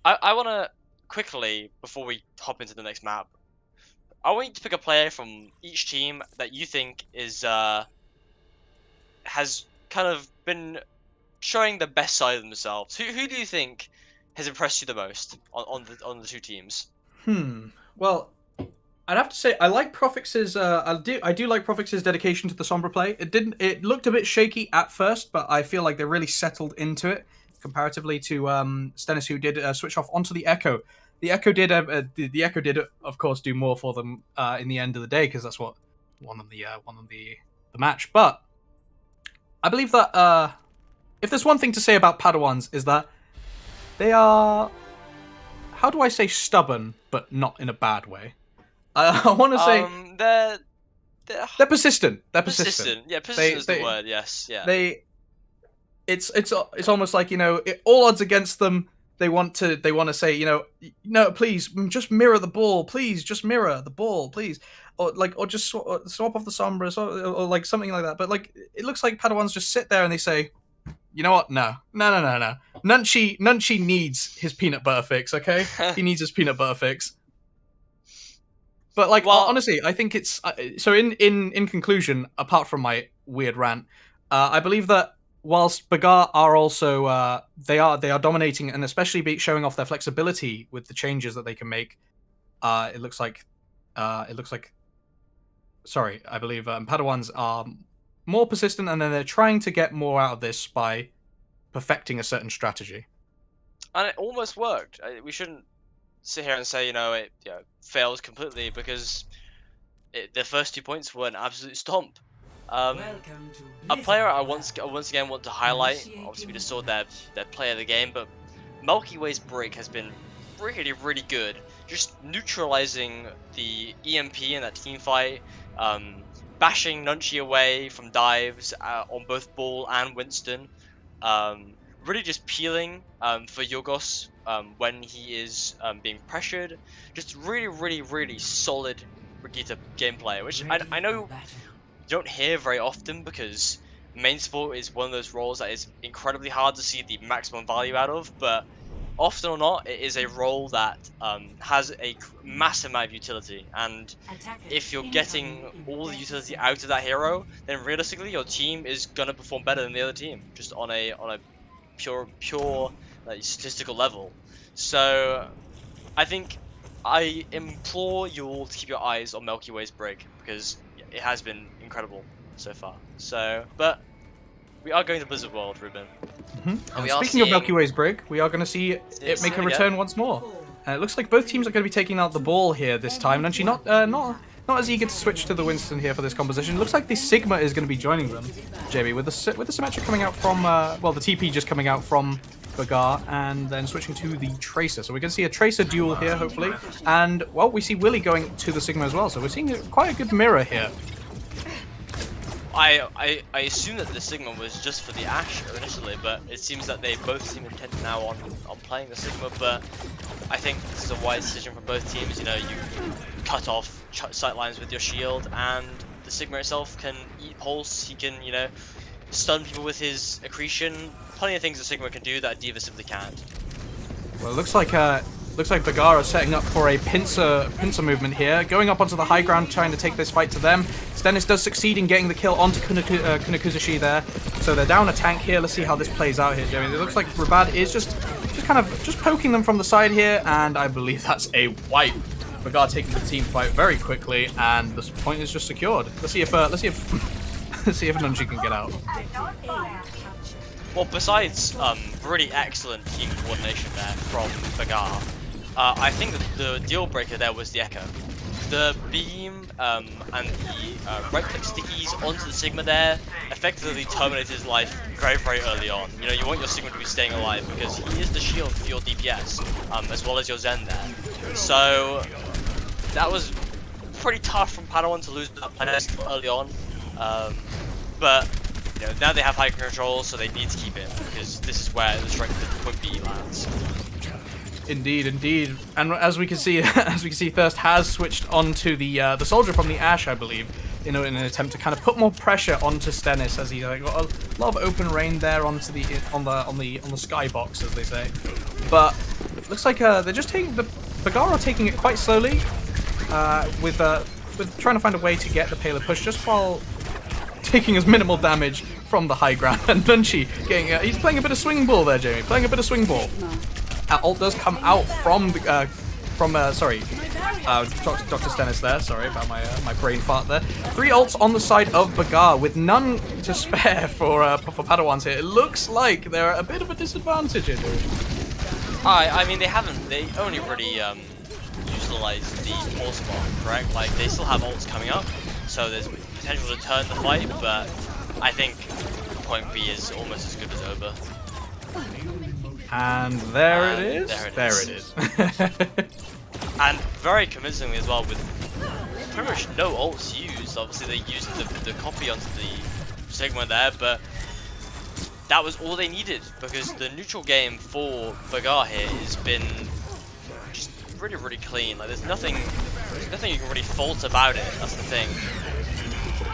I want to quickly, before we hop into the next map, I want you to pick a player from each team that you think is has kind of been showing the best side of themselves. Who do you think has impressed you the most on the 2 teams? Well, I'd have to say I like Profix's. I do like Profix's dedication to the Sombra play. It looked a bit shaky at first, but I feel like they really settled into it comparatively to Stennis, who did switch off onto the Echo. The Echo did. The Echo did, of course, do more for them in the end of the day, because that's what won them the match. But I believe that if there's one thing to say about Padawans, is that they are, how do I say, stubborn, but not in a bad way. I want to say they're persistent. They're persistent. Yeah, persistent is the word. Yes. Yeah. It's almost like, you know, all odds against them. they want to say, no, please just mirror the ball, please just mirror the ball, please, or just swap off the Sombras, or like something like that. But like it looks like Padawans just sit there and they say, you know what? No, no, no, no, no. Nunchi needs his peanut butter fix. Okay, he needs his peanut butter fix. But like Well, honestly, I think it's so. In conclusion, apart from my weird rant, I believe that whilst Bagär are also they are dominating and especially showing off their flexibility with the changes that they can make. It looks like sorry, I believe Padawans are more persistent, and then they're trying to get more out of this by perfecting a certain strategy. and it almost worked. We shouldn't sit here and say, it failed completely, because the first 2 points were an absolute stomp. A player I once again want to highlight. Obviously, we just saw their play of the game, but Milky Way's break has been really, really good. Just neutralizing the EMP in that team fight, bashing Nunchi away from dives on both Ball and Winston. Really just peeling for Yorgos when he is being pressured. Just really, really, really solid Brigitte gameplay, which I know you don't hear very often, because main support is one of those roles that is incredibly hard to see the maximum value out of, but often or not, it is a role that has a massive amount of utility, and if you're getting all the utility out of that hero, then realistically your team is gonna perform better than the other team, just on a pure like, statistical level. So I think I implore you all to keep your eyes on Milky Way's break, because it has been incredible so far. So, but we are going to Blizzard World, Ruben. And speaking of Milky Way's break, we are going to see it make a return once more. It looks like both teams are going to be taking out the ball here this time. Nunchi not as eager to switch to the Winston here for this composition. It looks like the Sigma is going to be joining them, JB, with the Symmetric coming out from well, the TP just coming out from Bagär, and then switching to the Tracer. So we're going to see a Tracer duel here, hopefully. And, well, we see Willie going to the Sigma as well. So we're seeing quite a good mirror here. I assume that the Sigma was just for the Ashe initially, but it seems that they both seem intent now on playing the Sigma. But I think this is a wise decision from both teams. You cut off sight lines with your shield, and the Sigma itself can eat pulse. He can, stun people with his accretion. Plenty of things the Sigma can do that D.Va simply can't. Well, it looks like Bagär are setting up for a pincer movement here, going up onto the high ground, trying to take this fight to them. Stennis does succeed in getting the kill onto Kunakuzushi there, so they're down a tank here. Let's see how this plays out here, Jamie. It looks like Rabad is just kind of poking them from the side here, and I believe that's a wipe. Bagär taking the team fight very quickly, and this point is just secured. Let's see if Nunchi can get out. Well, besides really excellent team coordination there from Bagär, I think that the deal breaker there was the Echo. The beam and the right-click stickies onto the Sigma there effectively terminated his life very, very early on. You want your Sigma to be staying alive, because he is the shield for your DPS, as well as your Zen there. So that was pretty tough from Padawan to lose that planet early on. But now they have high control, so they need to keep it, because this is where the strength of the Quick B lands. Indeed. And as we can see, Thirst has switched onto the soldier from the Ashe, I believe, in an attempt to kind of put more pressure onto Stennis, as he's got a lot of open rain there onto the on the skybox, as they say. But it looks like they're just taking Bagär are taking it quite slowly, with trying to find a way to get the payload push just while taking as minimal damage from the high ground. And Nunchi he's playing a bit of swing ball there, Jamie. Playing a bit of swing ball. Ult does come out from Dr. Stennis there. Sorry about my brain fart there. 3 ults on the side of Bagär, with none to spare for Padawans here. It looks like they're at a bit of a disadvantage here, dude. I mean, they only really utilized the pulse bomb, correct? Like, they still have ults coming up, so there's potential to turn the fight, but I think point B is almost as good as over. And there it is. And very convincingly as well, with pretty much no ults used. Obviously they used the copy onto the Sigma there, but that was all they needed, because the neutral game for Bagär here has been just really, really clean. Like there's nothing you can really fault about it. That's the thing.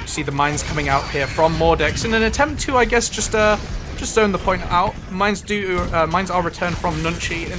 You see the mines coming out here from Mordex in an attempt to, I guess, just zone the point out. Mines are returned from Nunchi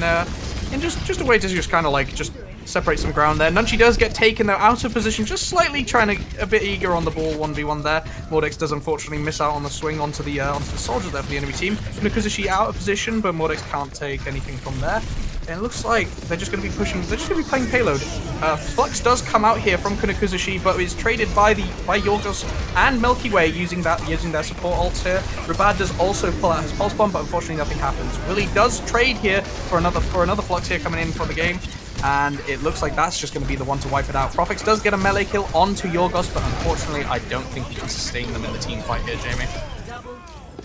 in just a way to just kind of like just separate some ground there. Nunchi does get taken though out of position, just slightly trying to a bit eager on the ball 1v1 there. Mordex does unfortunately miss out on the swing onto the soldier there for the enemy team. Nakuzushi out of position, but Mordex can't take anything from there. And it looks like they're just going to be pushing. They're just going to be playing payload. Flux does come out here from Kunakuzushi, but is traded by Yorgos and Milky Way using their support ults here. Rabad does also pull out his pulse bomb, but unfortunately nothing happens. Willie does trade here for another Flux here coming in for the game, and it looks like that's just going to be the one to wipe it out. Profix does get a melee kill onto Yorgos, but unfortunately I don't think he can sustain them in the team fight here, Jamie.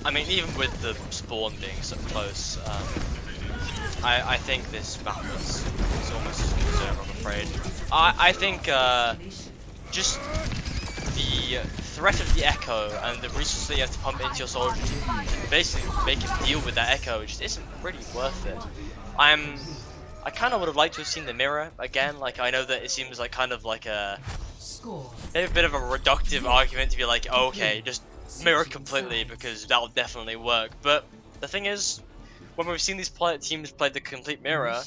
I mean, even with the spawn being so close, I think this map is almost as good as over, I'm afraid. I think just the threat of the Echo and the resources that you have to pump into your soldier to basically make him deal with that Echo just isn't really worth it. I kind of would have liked to have seen the mirror again. Like, I know that it seems like kind of like maybe a bit of a reductive argument to be like, oh, okay, just mirror completely because that'll definitely work. But the thing is, when we've seen these teams play the complete mirror,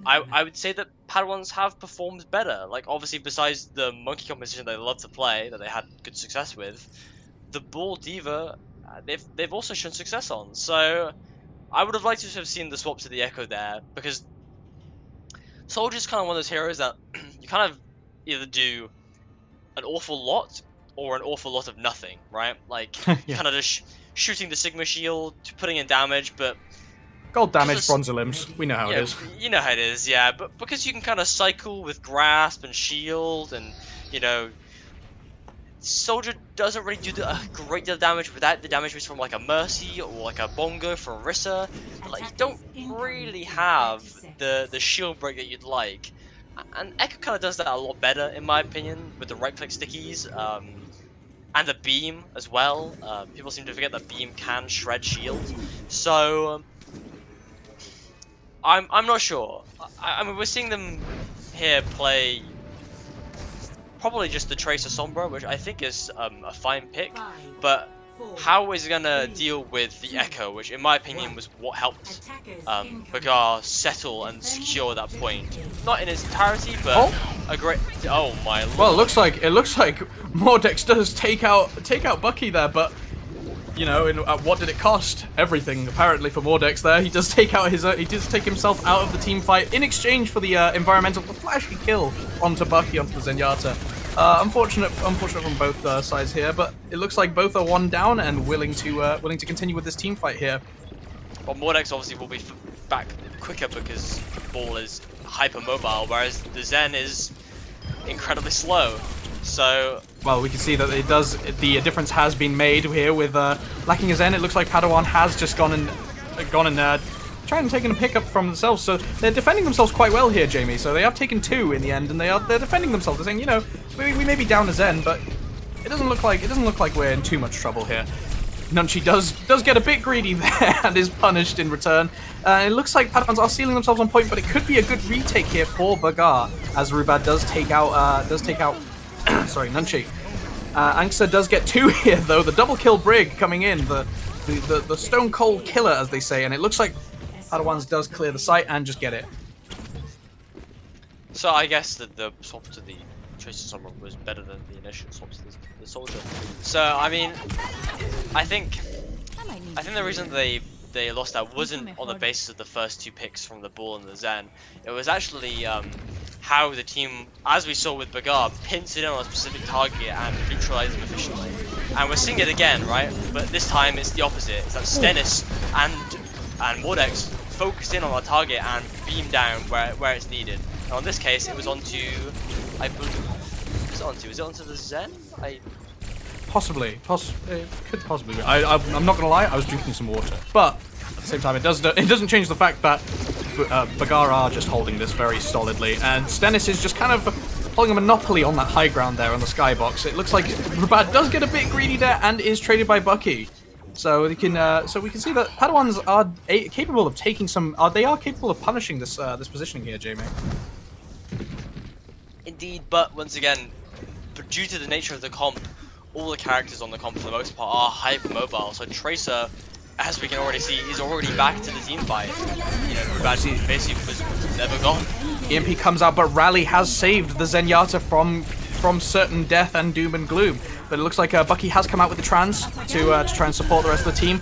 I would say that Padawans have performed better. Like, obviously, besides the monkey competition they love to play, that they had good success with, the Bull Diva, they've also shown success on. So, I would have liked to have seen the swap to the Echo there, because Soldier's kind of one of those heroes that you kind of either do an awful lot or an awful lot of nothing, right? Like, Yeah. kind of just shooting the Sigma shield, putting in damage, but Gold damage, bronze limbs. We know how it is. You know how it is, yeah. But because you can kind of cycle with grasp and shield, and you know, Soldier doesn't really do a great deal of damage without the damage from like a Mercy or like a Bongo for Orisa. Like, you don't really have the shield break that you'd like. And Echo kind of does that a lot better, in my opinion, with the right click stickies. And the beam as well. People seem to forget that beam can shred shield. So I'm not sure. I mean, we're seeing them here play probably just the Tracer Sombra, which I think is a fine pick, but how is it gonna deal with the Echo, which in my opinion was what helped Bagär settle and secure that point? Not in its entirety, but a great. Oh my lord! Well, it looks like Mordex does take out Bucky there, but you know, what did it cost? Everything, apparently, for Mordex there. He does take himself out of the team fight in exchange for the environmental flashy kill onto Bucky, onto the Zenyatta. Unfortunate from both sides here, but it looks like both are one down and willing to continue with this team fight here. Well, Mordex obviously will be back quicker because Ball is hyper mobile, whereas the Zen is incredibly slow. So, well, we can see that the difference has been made here with lacking a Zen. It looks like Padawan has just gone and trying and taken a pickup from themselves. So they're defending themselves quite well here, Jamie. So they have taken 2 in the end, and they're defending themselves. They're saying, you know, we may be down a Zen, but it doesn't look like we're in too much trouble here. Nunchi does get a bit greedy there and is punished in return. It looks like Padawans are sealing themselves on point, but it could be a good retake here for Bagär, as Rubad does take out sorry, Nunchi. Angsa does get 2 here though. The double kill Brig coming in, the stone cold killer, as they say, and it looks like Padawans does clear the site and just get it. So I guess that the swap to the Tracer Summer was better than the initial swap to the Soldier. So I mean, I think the reason they lost that wasn't on the basis of the first 2 picks from the Bull and the Zen. It was actually how the team, as we saw with Bagär, pins it in on a specific target and neutralizes them efficiently. And we're seeing it again, right? But this time it's the opposite. It's that Stennis and Mordex focus in on our target and beam down where it's needed. And on this case, it was onto, I believe, was it onto the Zen? Possibly, it could possibly be. I'm not gonna lie, I was drinking some water, but at the same time, it doesn't change the fact that Bagär are just holding this very solidly, and Stennis is just kind of holding a monopoly on that high ground there on the skybox. It looks like Rabat does get a bit greedy there and is traded by Bucky. So we can see that Padawans are capable of taking some. They are capable of punishing this this positioning here, Jamie. Indeed, but once again, due to the nature of the comp, all the characters on the comp for the most part are hyper mobile. So Tracer, as we can already see, is already back to the team fight. You know, Rubad basically was never gone. EMP comes out, but Rally has saved the Zenyatta from certain death and doom and gloom. But it looks like Bucky has come out with the trans to try and support the rest of the team.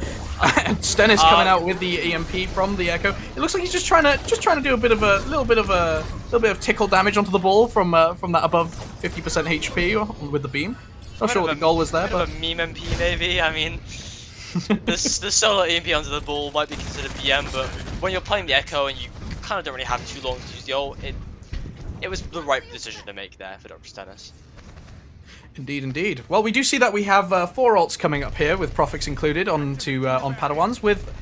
And Stennis coming out with the EMP from the Echo. It looks like he's just trying to do a little bit of tickle damage onto the ball from that above 50% HP with the beam. Not sure what the goal was there, but a meme MP maybe. I mean, the solo EMP onto the ball might be considered BM, but when you're playing the Echo and you kind of don't really have too long to use the ult, it was the right decision to make there for Dr. Stennis. Indeed, indeed. Well, we do see that we have 4 ults coming up here, with Profix included, on Padawans, with,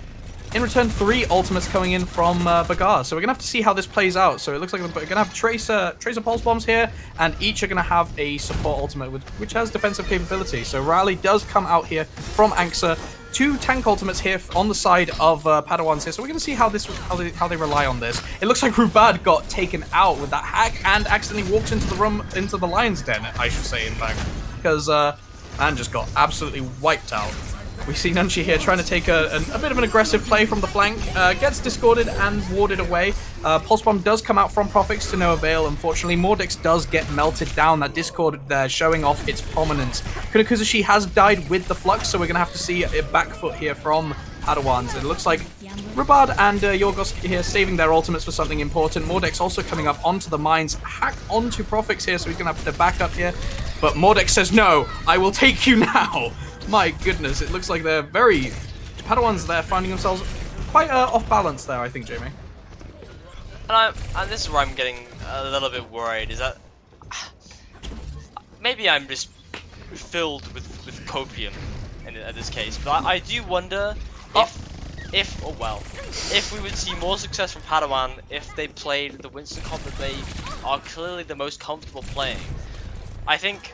in return, 3 ultimates coming in from Bagär. So we're going to have to see how this plays out. So it looks like we're going to have Tracer Pulse Bombs here, and each are going to have a support ultimate, which has defensive capability. So Rally does come out here from Angsa. 2 tank ultimates here on the side of Padawans here, so we're going to see how they rely on this. It looks like Rubad got taken out with that hack and accidentally walked into the lion's den, I should say, in fact, because man just got absolutely wiped out. We see Nunchi here trying to take a bit of an aggressive play from the flank, gets discorded and warded away. Pulse Bomb does come out from Profix to no avail, unfortunately. Mordix does get melted down, that discord there showing off its prominence. Kunakuzushi has died with the Flux, so we're going to have to see a back foot here from Padawans. It looks like Rubad and Yorgos here saving their ultimates for something important. Mordix also coming up onto the mines, hack onto Profix here, so he's going to have to back up here. But Mordix says, no, I will take you now. My goodness, it looks like they're very... Padawans there finding themselves quite off balance there, I think, Jamie. And this is where I'm getting a little bit worried, is that... Maybe I'm just filled with copium in this case, but I do wonder if we would see more success from Padawan if they played the Winston comp that they are clearly the most comfortable playing. I think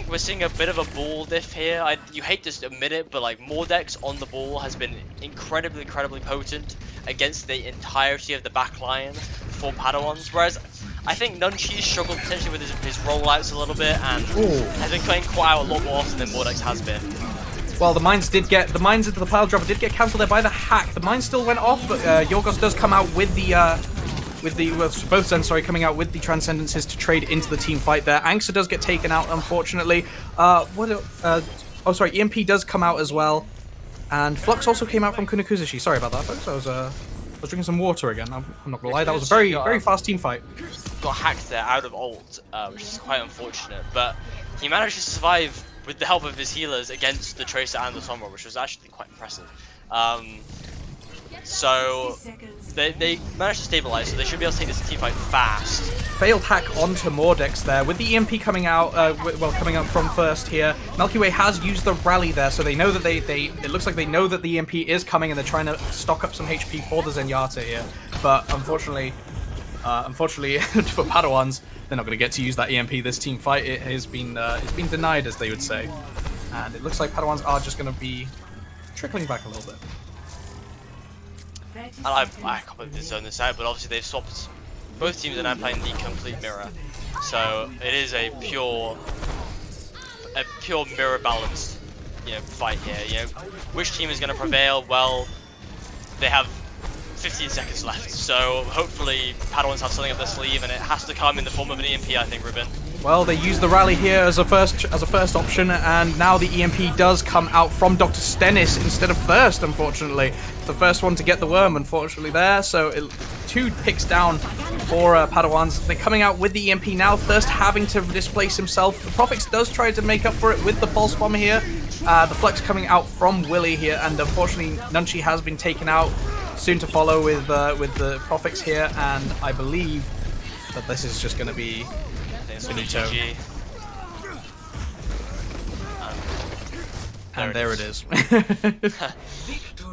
we're seeing a bit of a ball diff here. You hate to admit it, but like Mordex on the ball has been incredibly potent against the entirety of the back line for Padawans. Whereas I think Nunchi struggled potentially with his rollouts a little bit and has been playing quite out a lot more often than Mordex has been. Well, the mines into the pile dropper did get cancelled there by the hack. The mine still went off, but Yorgos does come out with both Zen, coming out with the Transcendences to trade into the team fight there. Angsa does get taken out, unfortunately. EMP does come out as well. And Flux also came out from Kunakuzushi. Sorry about that, folks. I was drinking some water again. I'm not gonna lie, that was a very fast team fight. Got hacked there out of ult, which is quite unfortunate, but he managed to survive with the help of his healers against the Tracer and the Sombra, which was actually quite impressive. So they managed to stabilize, so they should be able to take this team fight fast. Failed hack onto Mordex there, with the EMP coming out, coming out from first here. Milky Way has used the rally there, so they know that it looks like they know that the EMP is coming, and they're trying to stock up some HP for the Zenyatta here. But unfortunately for Padawans, they're not going to get to use that EMP this team fight. It's been denied, as they would say, and it looks like Padawans are just going to be trickling back a little bit. And I completely zone this out, but obviously they've swapped. Both teams are now playing the complete mirror, so it is a pure mirror balanced, fight here. Which team is going to prevail? Well, they have 15 seconds left, so hopefully Padawans have something up their sleeve, and it has to come in the form of an EMP, I think, Ruben. Well, they used the rally here as a first option, and now the EMP does come out from Dr. Stennis instead of first, unfortunately. The first one to get the worm, unfortunately, there. So 2 picks down for Padawans. They're coming out with the EMP now, Thirst having to displace himself. The Profix does try to make up for it with the Pulse Bomb here. The Flex coming out from Willy here, and unfortunately Nunchi has been taken out. Soon to follow with the Profix here, and I believe that this is just going to be finito. And there it is.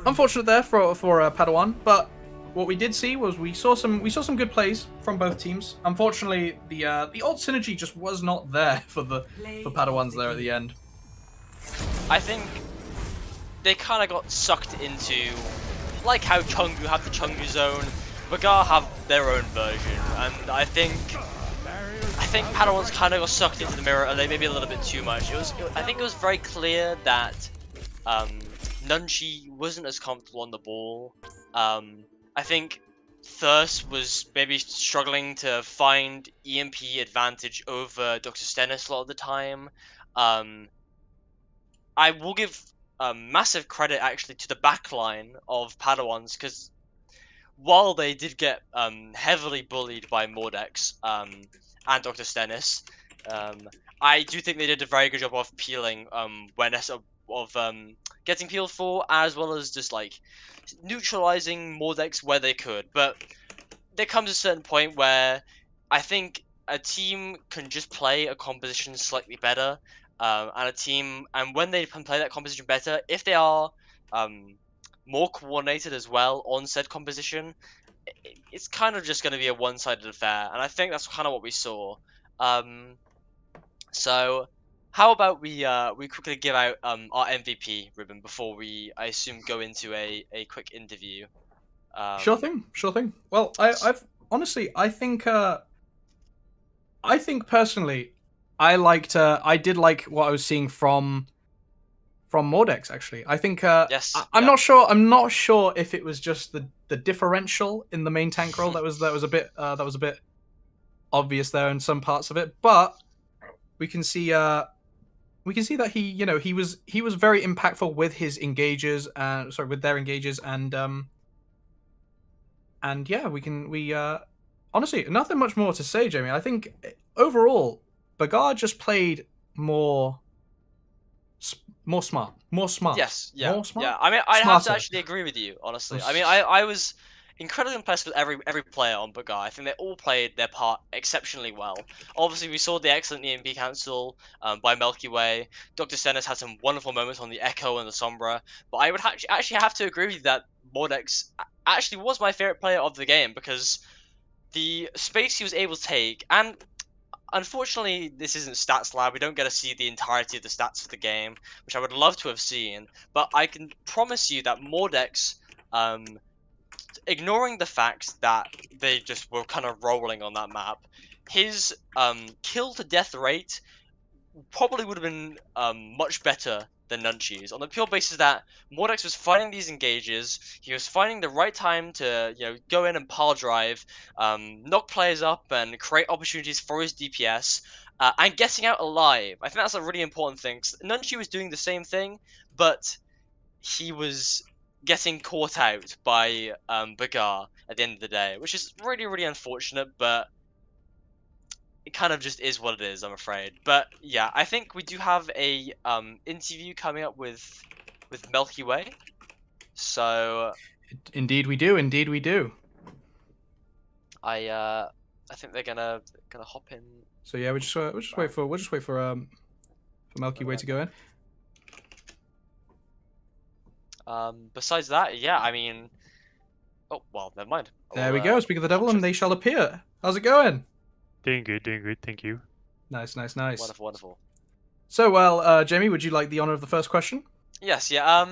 Unfortunate there for Padawan, but what we did see was we saw some good plays from both teams. Unfortunately, the ult synergy just was not there for Padawans there at the end. I think they kind of got sucked into, like how Chengdu have the Chengdu zone, Bagär have their own version, and I think Padawans kind of got sucked into the mirror, and they maybe a little bit too much. I think it was very clear that Nunchi wasn't as comfortable on the ball. I think Thirst was maybe struggling to find EMP advantage over Dr. Stennis a lot of the time. I will give massive credit actually to the backline of Padawans, because while they did get heavily bullied by Mordex and Dr. Stennis, I do think they did a very good job of peeling getting peeled for, as well as just like neutralizing Mordex where they could. But there comes a certain point where I think a team can just play a composition slightly better, and when they can play that composition better, if they are um, more coordinated as well on said composition, it's kind of just going to be a one-sided affair, and I think that's kind of what we saw. Um, so, how about we quickly give out our MVP, Ruben, before we, I assume, go into a quick interview. Sure Um, thing, sure thing. Well, I've honestly, I think personally, I did like what I was seeing from Mordex. Actually, I think yes, I'm yeah, not sure. I'm not sure if it was just the differential in the main tank role that was a bit obvious there in some parts of it, but we can see we can see that he was very impactful with his engages, sorry, with their engages, and yeah, we honestly nothing much more to say, Jamie. I think overall Bagard just played more more smart, yes, yeah, more yeah. smart, I mean, I'd have to smarter. actually agree with you, honestly. I mean, I was incredibly impressed with every player on Bagger. I think they all played their part exceptionally well. Obviously, we saw the excellent EMP cancel by Milky Way. Dr. Stennis had some wonderful moments on the Echo and the Sombra, but I would actually have to agree with you that Mordex actually was my favorite player of the game, because the space he was able to take, and unfortunately, this isn't Stats Lab. We don't get to see the entirety of the stats of the game, which I would love to have seen. But I can promise you that Mordex, um, ignoring the fact that they just were kind of rolling on that map, his kill to death rate probably would have been much better than Nunchi's, on the pure basis that Mordex was finding these engages, he was finding the right time to go in and pile drive, knock players up, and create opportunities for his DPS, and getting out alive. I think that's a really important thing. Nunchi was doing the same thing, but he was getting caught out by Bagár at the end of the day, which is really, really unfortunate, but it kind of just is what it is, I'm afraid. But yeah, I think we do have a interview coming up with Milky Way. So Indeed, we do. Indeed, we do. I uh I think they're gonna hop in So yeah, round. we'll just wait for Milky Way to go in. Besides that, yeah, I mean, oh well, never mind. There we go. Speak of the We'll hop devil, and straight. they shall appear. How's it going? Doing good, thank you. Nice, nice, nice. Wonderful, wonderful. So, well, Jamie, would you like the honor of the first question? Yes, yeah.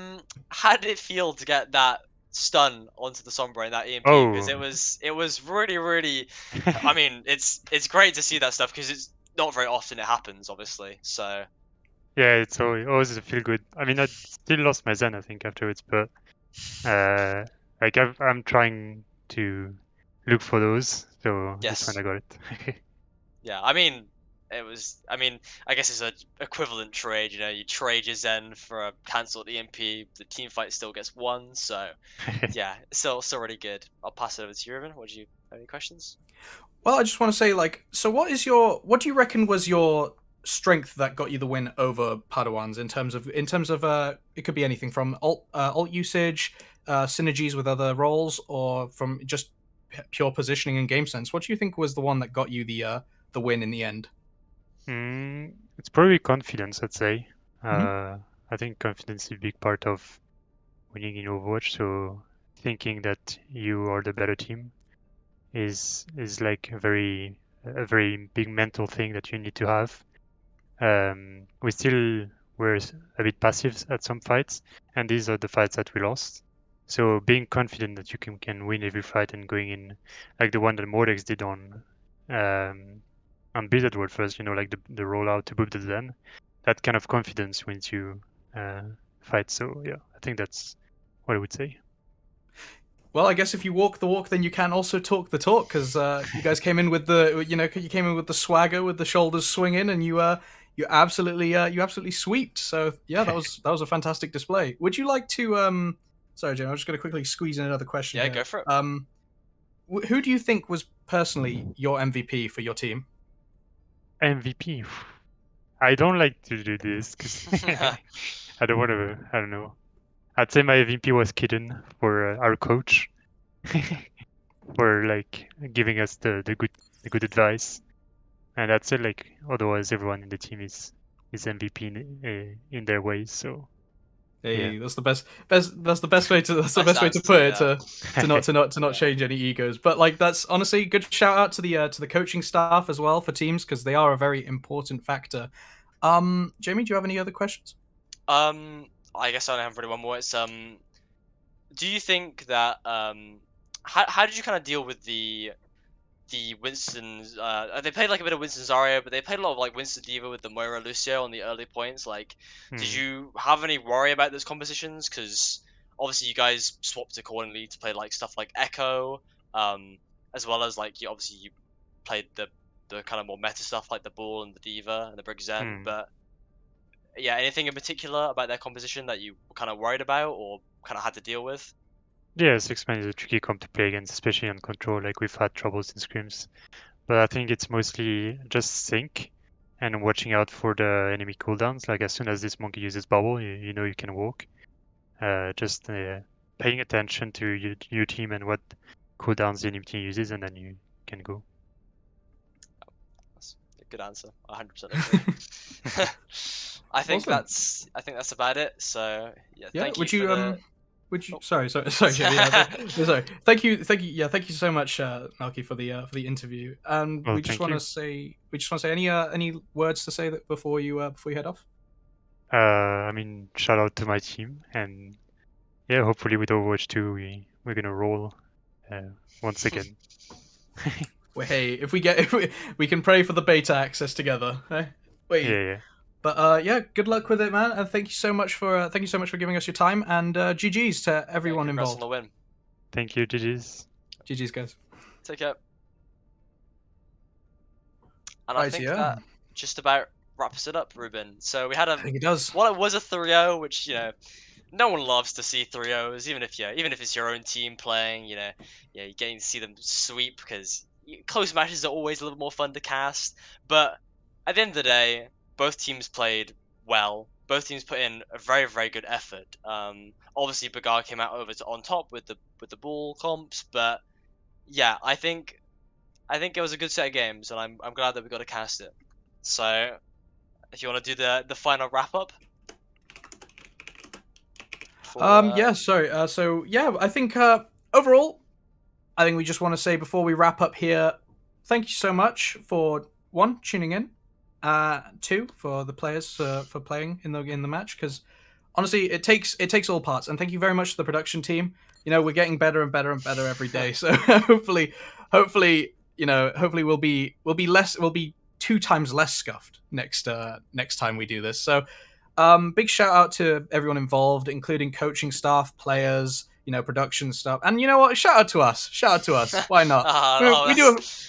How did it feel to get that stun onto the Sombra in that EMP? Because Oh, it was really, really. I mean, it's great to see that stuff, because it's not very often it happens, obviously. So yeah, it's always a feel good. I mean, I still lost my Zen, I think, afterwards, but uh, like I'm trying to look for those, so this one yes, I got it. yeah. I mean, it was. I mean, I guess it's a equivalent trade. You trade your Zen for a cancelled EMP. The team fight still gets won. So yeah, it's still really good. I'll pass it over to you, Ruben. What do you have any questions? Well, I just want to say, like, so what do you reckon was your strength that got you the win over Padawans in terms of it could be anything from alt usage, synergies with other roles, or from just pure positioning and game sense. What do you think was the one that got you the win in the end? It's probably confidence, I'd say. Mhm. I think confidence is a big part of winning in Overwatch. So thinking that you are the better team is like a very big mental thing that you need to have. We were a bit passive at some fights, and these are the fights that we lost. So being confident that you can win every fight and going in like the one that Mordex did on Blizzard World first, like the rollout to book the Zen, that kind of confidence wins you fight. So yeah, I think that's what I would say. Well, I guess if you walk the walk, then you can also talk the talk, because you guys came in with you came in with the swagger, with the shoulders swinging, and you absolutely sweeped. So yeah, that was a fantastic display. Would you like to Sorry, Jim, I'm just going to quickly squeeze in another question. Yeah, here. go for it. Who do you think was personally your MVP for your team? MVP. I don't like to do this because I don't want to. I don't know. I'd say my MVP was Kitten for our coach, for like giving us the good advice, and that's it. Like otherwise, everyone in the team is MVP in their ways. So Hey, yeah. that's the best way to Nice put it answer, to not change any egos. But like that's honestly good shout out to the coaching staff as well for teams, because they are a very important factor. Jamie, do you have any other questions? I guess I only have really one more. It's do you think that how did you kind of deal with the Winston's they played like a bit of Winston Zarya, but they played a lot of like Winston Diva with the Moira Lucio on the early points. Like, did you have any worry about those compositions? Because obviously you guys swapped accordingly to play like stuff like Echo, as well as like you played the kind of more meta stuff like the Bull and the Diva and the Brig Zen. But yeah, anything in particular about their composition that you were kind of worried about or kind of had to deal with? Yeah, 6-man is a tricky comp to play against, especially on control. Like we've had troubles in scrims, but I think it's mostly just sync and watching out for the enemy cooldowns. Like as soon as this monkey uses bubble, you know you can walk. Just paying attention to your team and what cooldowns the enemy team uses, and then you can go. That's a good answer. 100% agree. I think Awesome. that's about it. So yeah, Yeah. thank you Would for you the. Would you? Oh. Sorry, Jamie. Sorry. Thank you. Yeah, thank you so much, Malky, for the interview. And Well, we just thank want you. to say any words to say that before you head off. I mean, shout out to my team, and yeah, hopefully with Overwatch 2, we're gonna roll once again. Well, hey, if we can pray for the beta access together. Eh? Wait. Yeah. But yeah, good luck with it, man, and thank you so much for giving us your time, and GGs to everyone Congrats on involved. the win. Thank you, GG's. GGs, guys. Take care. And I Right, think yeah. that just about wraps it up, Ruben. So we had I think it does. well, it was a 3-0, which no one loves to see 3-0s, even if it's your own team playing. You're getting to see them sweep because close matches are always a little more fun to cast. But at the end of the day, both teams played well. Both teams put in a very, very good effort. Obviously, Bagär came out on top with the ball comps, but yeah, I think it was a good set of games, and I'm glad that we got to cast it. So, if you want to do the final wrap up. Yeah. Sorry. So yeah, I think overall, I think we just want to say before we wrap up here, thank you so much for one tuning in, two for the players for playing in the match, because honestly it takes all parts, and thank you very much to the production team. We're getting better and better and better every day, so hopefully we'll be 2 times less scuffed next time we do this. So big shout out to everyone involved, including coaching staff, players, production stuff, and you know what? Shout out to us. Why not?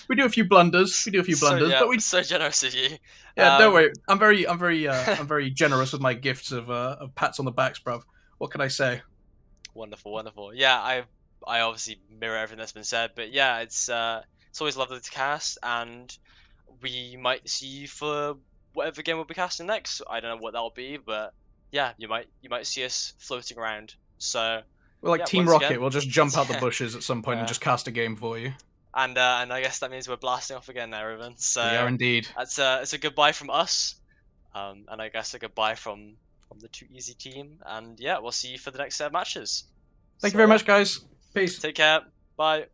We do a few blunders. But we so generous of you. yeah. Don't worry. I'm very generous with my gifts of pats on the backs, bruv. What can I say? Wonderful. Yeah, I obviously mirror everything that's been said, but yeah, it's always lovely to cast, and we might see you for whatever game we'll be casting next. I don't know what that'll be, but yeah, you might see us floating around. So We're like yeah, Team once Rocket. again, We'll just jump out the bushes at some point and yeah. just cast a game for you. And I guess that means we're blasting off again now, Ruben. So We are indeed. it's a goodbye from us, and I guess a goodbye from the Too Easy team. And yeah, we'll see you for the next set of matches. Thank you So, very yeah. much, guys. Peace. Take care. Bye.